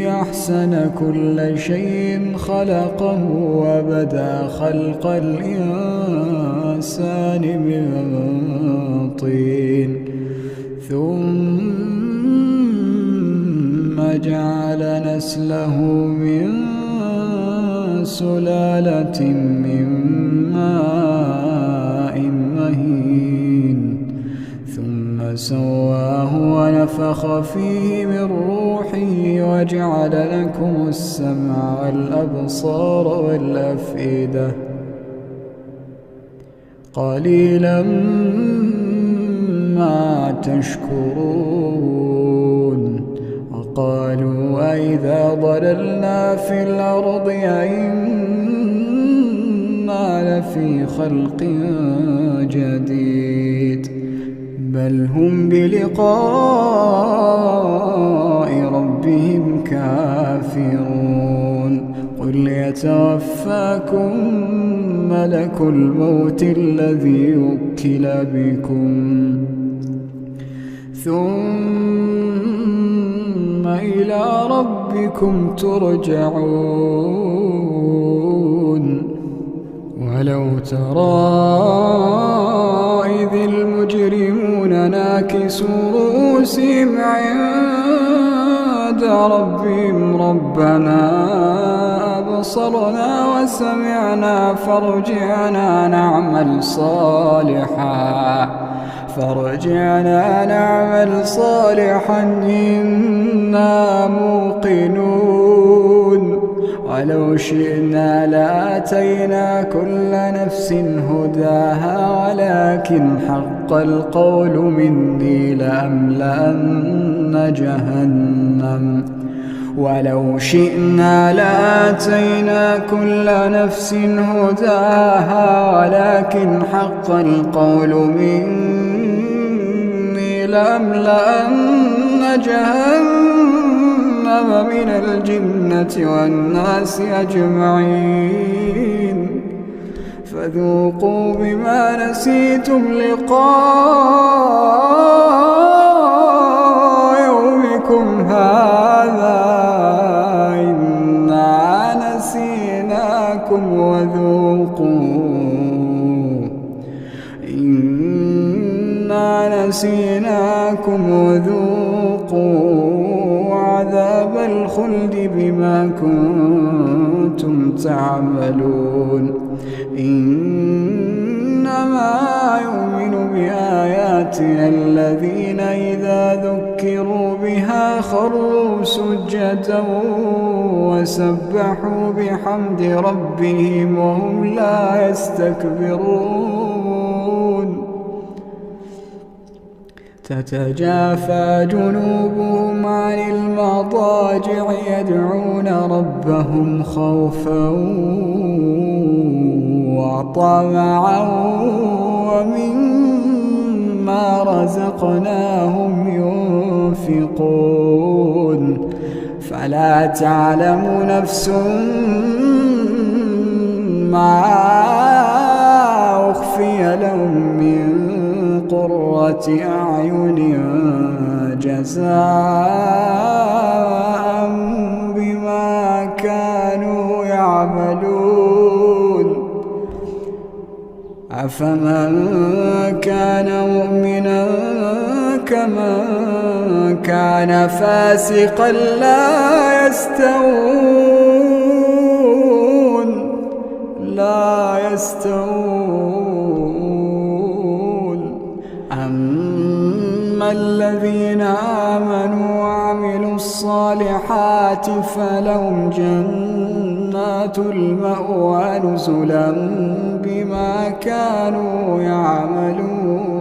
أحسن كل شيء خلقه وبدأ خلق الإنسان من طين ثم جعل نسله من سلالة من ماء مهين ثم سواه ونفخ فيه من روحه وجعل لكم السمع والأبصار والأفئدة قليلا ما تشكرون. وقالوا أئذا ضللنا في الأرض أئنا لفي خلق جديد بل هم بلقاء ربهم كافرون. قل يتوفاكم ملك الموت الذي وكل بكم ثم إلى ربكم ترجعون. ولو ترى إذ المجرمون ناكسوا رؤوسهم عند ربهم ربنا أبصرنا وسمعنا فارجعنا نعمل صالحا إنا موقنون. ولو شئنا لآتينا كل نفس هداها ولكن حق القول مني لأملأن جهنم ولو شئنا لآتينا كل نفس هداها ولكن حق القول مني لأملأن جهنم من الجنة والناس أجمعين فذوقوا بما نسيتم لقاء يومكم هذا إنا نسيناكم وذوقوا عذاب الخلد بما كنتم تعملون إنما يؤمن بآياتنا الذين إذا ذكروا بها خروا سجدا وسبحوا بحمد ربهم وهم لا يستكبرون تتجافى جنوبهم عن المضاجع يدعون ربهم خوفا وطمعا ومما رزقناهم ينفقون فلا تعلم نفس ما أخفي لهم من قرة أعين جزاء بما كانوا يعملون أفمن كان مؤمنا كمن كان فاسقا لا يستوون أما الذين آمنوا وعملوا الصالحات فلهم جنات المأوى نزلا بما كانوا يعملون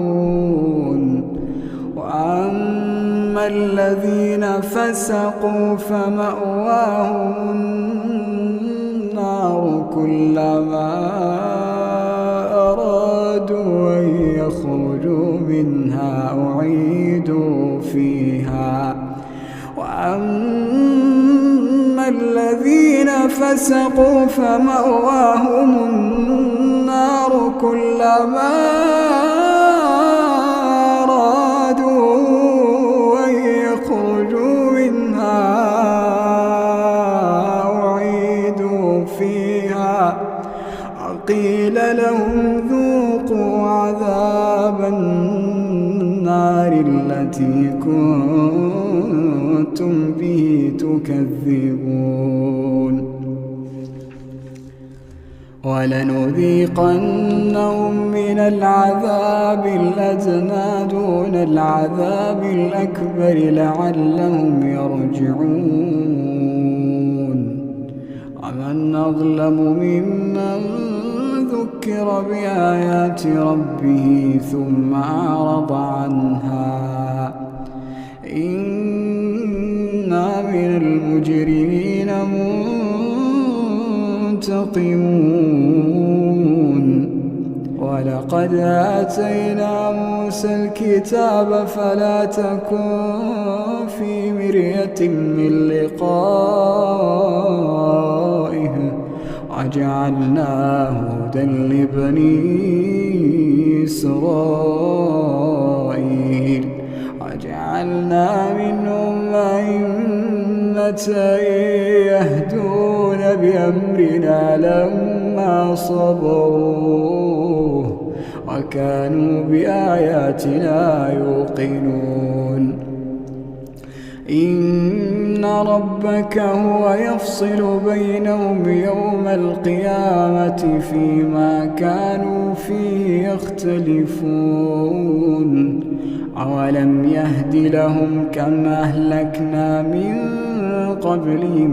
وأما الذين فسقوا فمأواهم النار كلما أرادوا أن يخرجوا منها أعيدوا فيها وأما الذين فسقوا فمأواهم النار كلما أرادوا أن يخرجوا منها أعيدوا فيها وقيل لهم ذوقوا عذاب النار التي كنتم به تكذبون ولنذيقنهم من العذاب الأدنى دون العذاب الأكبر لعلهم يرجعون ومن أظلم ممن ذكر بآيات ربه ثم أعرض عنها إنا من المجرمين منتقمون ولقد آتينا موسى الكتاب فلا تكن في مرية من لقائه وجعلناه هدى لبني إسرائيل وجعلنا منهم أئمة يهدون بأمرنا لما صبروا وكانوا بآياتنا يوقنون إن ربك هو يفصل بينهم يوم القيامة فيما كانوا فيه يختلفون أولم يهد لهم كم أهلكنا من قبلهم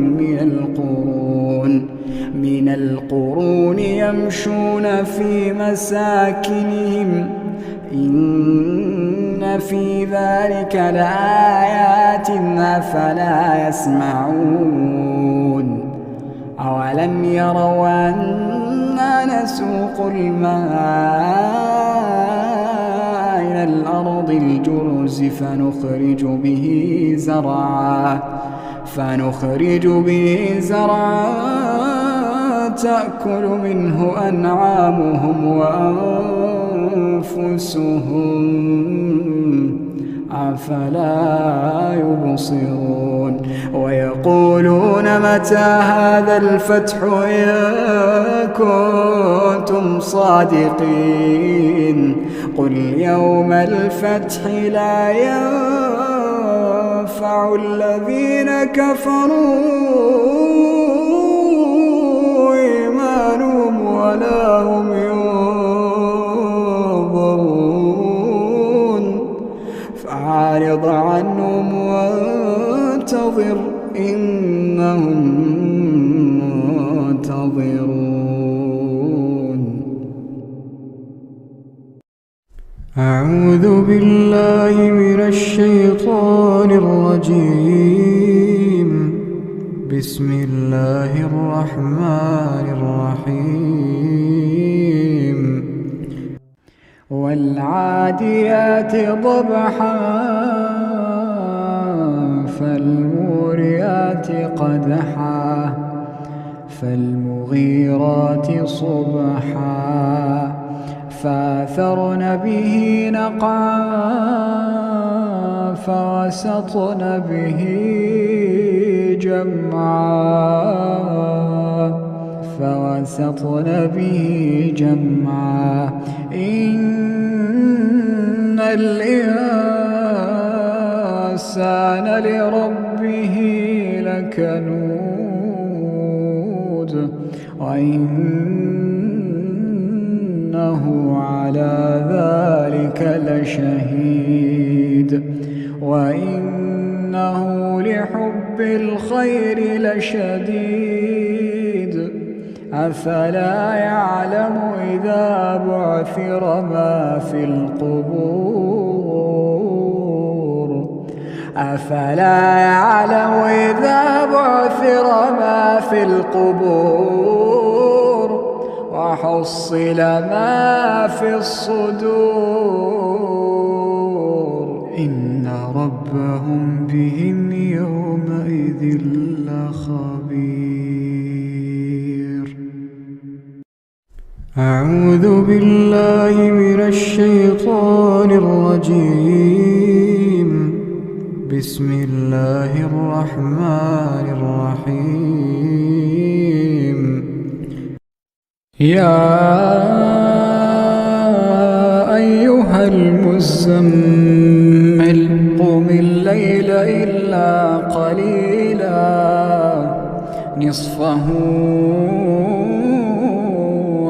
من القرون يمشون في مساكنهم إن إن في ذلك لآيات أفلا يسمعون أولم يروا أنا نسوق الماء إلى الأرض الجرز فنخرج به زرعا تأكل منه أنعامهم وأنفسهم أفلا يبصرون ويقولون متى هذا الفتح إن كنتم صادقين قل يوم الفتح لا ينفع الذين كفروا إيمانهم ولا هم ينظرون فأعرض عنهم وانتظر إنهم منتظرون. أعوذ بالله من الشيطان الرجيم. بسم الله الرحمن الرحيم. والعاديات ضبحا فالموريات قدحا فالمغيرات صبحا فأثرن به نقعا فوسطن به جمعا إن الإنسان لربه لكنود وإنه على ذلك لشهيد وإنه لحب الخير لشديد أفلا يعلم إذا بعثر ما في القبور أفلا يعلم إذا بعثر ما في القبور وحصل ما في الصدور إن ربهم بهم يومئذ لخبير. أعوذ بالله من الشيطان الرجيم. بسم الله الرحمن الرحيم. يا أيها المزمل قم الليل إلا قليلا نصفه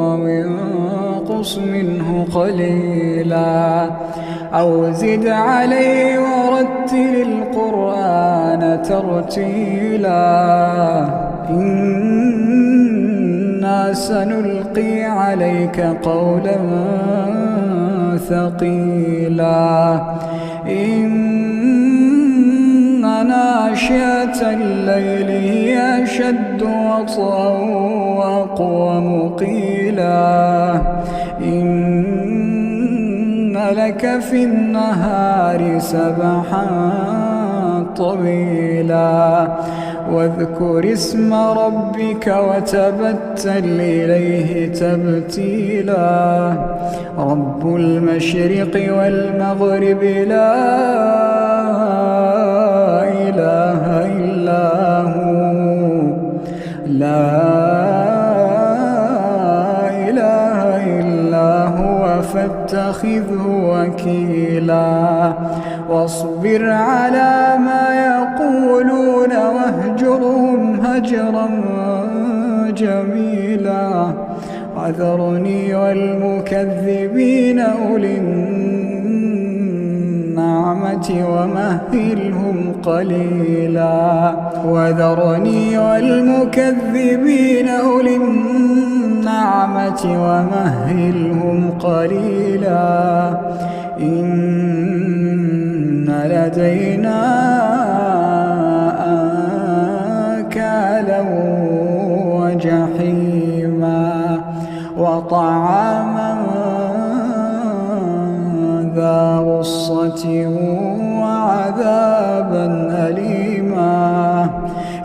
أو انقص منه قليلا أو زد عليه ورتل القرآن ترتيلا إنا سنلقي عليك قولا ثقيلا إن ناشئة الليل هي أشد وطئا وأقوم قيلا إن لك في النهار سبحا طويلا واذكر اسم ربك وتبتل إليه تبتيلا رب المشرق والمغرب لا إله إلا هو فاتخذه وكيلا واصبر على ما يقولون واهجرهم هجرا جميلا وذرني والمكذبين أولي النعمة ومهلهم قليلا وذرني والمكذبين أولي النعمة ومهلهم قليلا إن لدينا أنكالا وجحيما وطعاما ذا غصة وعذابا أليما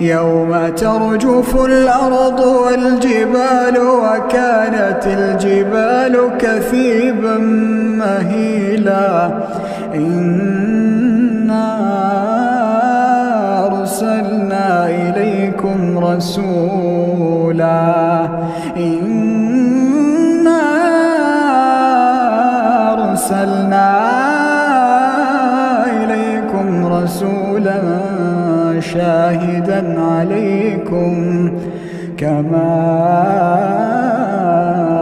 يوم ترجف الأرض والجبال وكانت الجبال كثيبا مهيلا إنا أرسلنا إليكم رسولا شاهدا عليكم كما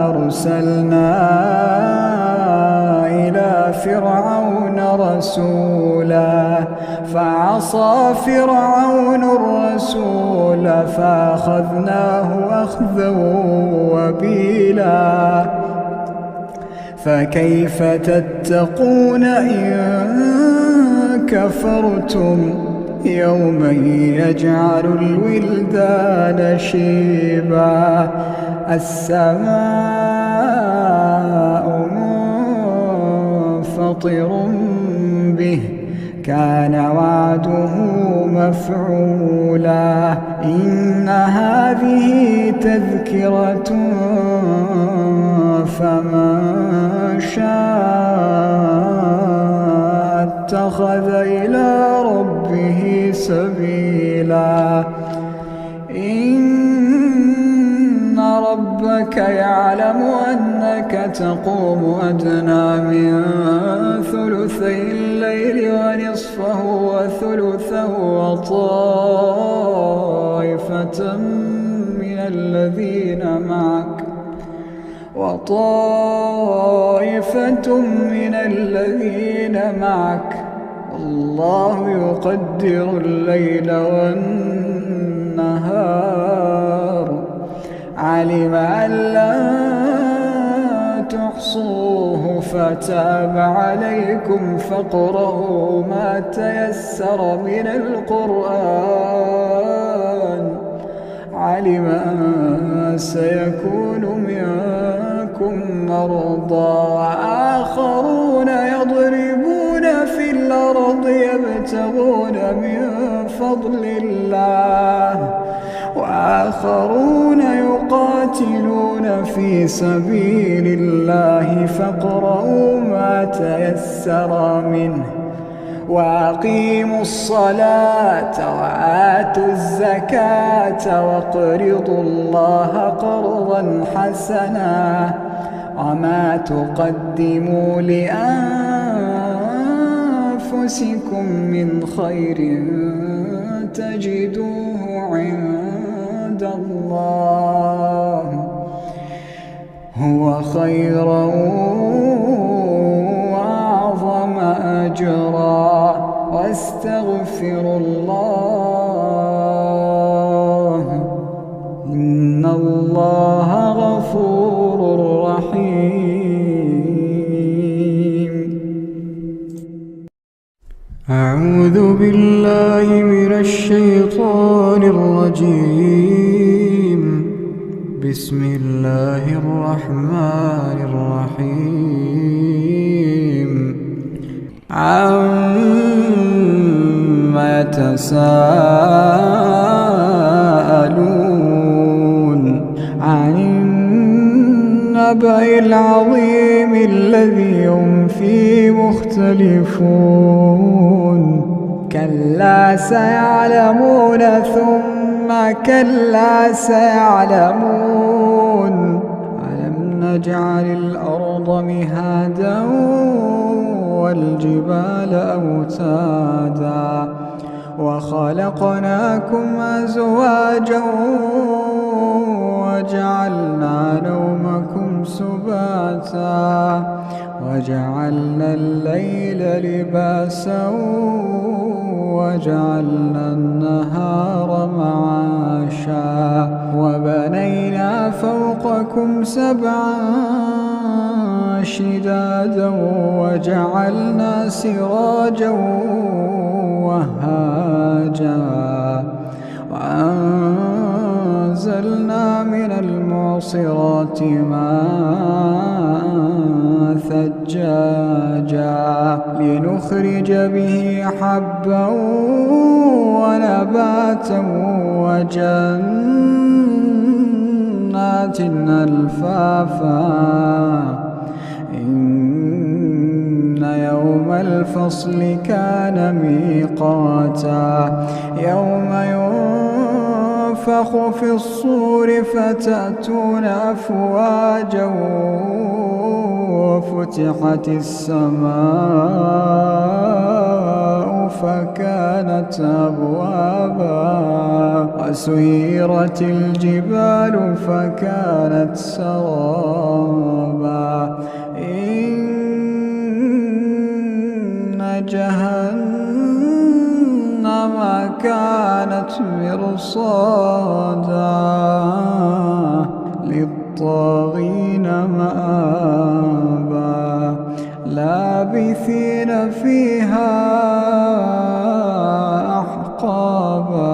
أرسلنا إلى فرعون رسولا فعصى فرعون الرسول فأخذناه أخذا وبيلا فكيف تتقون إن كفرتم يوما يجعل الولدان شيبا السماء منفطر به كان وعده مفعولا إن هذه تذكرة فمن شاء اتخذ إلى ربه سبيلا إن ربك يعلم أنك تقوم أدنى من ثلثي الليل ونصفه وثلثه وطائفة من الذين معك والله يقدر الليل والنهار علم أن لا تحصوه فتاب عليكم فاقرؤوا ما تيسر من القرآن علم أن سيكون منكم مرضى وآخرون يضربون في الأرض يبتغون من فضل الله وآخرون يقاتلون في سبيل الله فاقرؤوا ما تيسر منه وأقيموا الصلاة وآتوا الزكاة واقرضوا الله قرضا حسنا وما تقدموا لأنفسكم من خير تجدوه عند الله هو خيرا وأعظم أجرا واستغفروا الله إن الله غفور رحيم أعوذ بالله من الشيطان الرجيم بسم الله الرحمن الرحيم عما يتساءلون عن النبأ العظيم الذي هم فيه مختلفون كلا سيعلمون ثم كلا سيعلمون ألم نجعل الأرض مهادا والجبال أوتادا وخلقناكم أزواجا وجعلنا نومكم سباتا وجعلنا الليل لباسا وجعلنا النهار معاشا وبنينا فوقكم فجعلناكم سبعا شدادا وجعلنا سراجا وهاجا وأنزلنا من المعصرات ماء ثجاجا لنخرج به حبا ونباتا وجنات ألفافا إن يوم الفصل كان ميقاتا يوم ينفخ في الصور فتأتون أفواجا وفتحت السماء فكانت أبوابا وسيرت الجبال فكانت سرابا إن جهنم كانت مرصادا للطاغين مآبا لابثين فيها أحقابا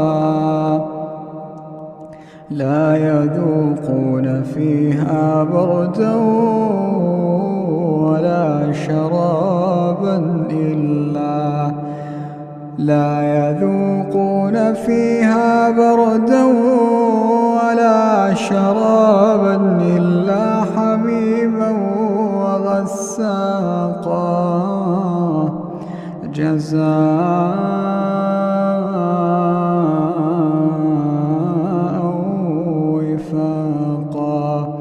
لا يذوقون فيها بردا ولا شرابا إلا حميما وغساقا جزاء وفاقا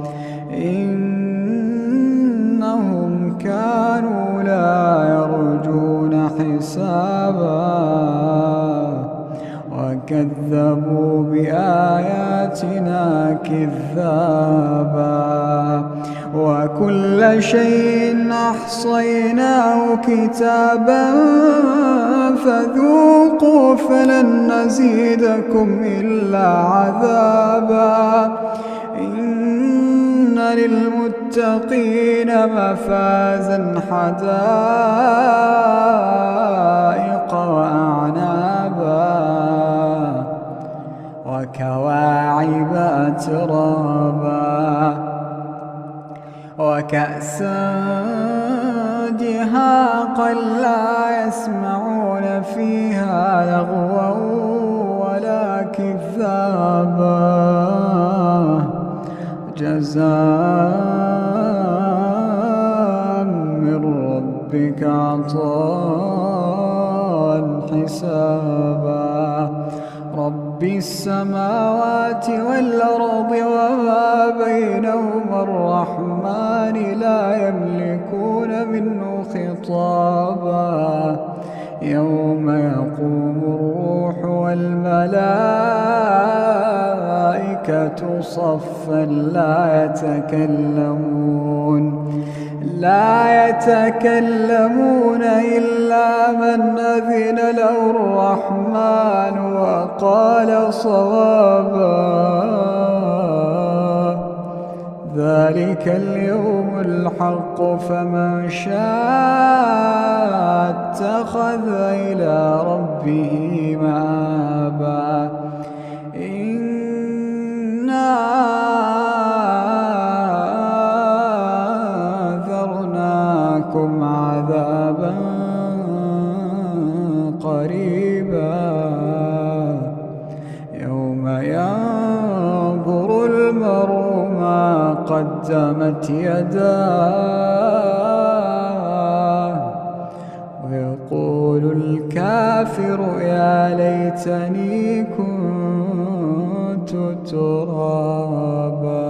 إنهم كانوا لا يرجون حسابا وكذبوا بآياتنا كذابا وكل شيء أحصيناه كتابا فذوقوا فلن نزيدكم إلا عذابا إن للمتقين مفازا حدائق وأعنابا وكواعب أترابا وكأسا دهاقا لا يسمعون فيها لغوا ولا كذابا جزاء من ربك عطاء حسابا رب السماوات والأرض وما بينهما الرحمن لا يملكون منه خطابا يوم يقوم الروح والملائكة صفا لا يتكلمون إلا من أذن له الرحمن وقال صوابا ذلك اليوم الحق فمن شاء اتخذ إلى ربه مآبا إنا أنذرناكم عذابا قريبا يوم ينظر المرء ما قدمت يداه ويقول الكافر يا ليتني كنت ترابا.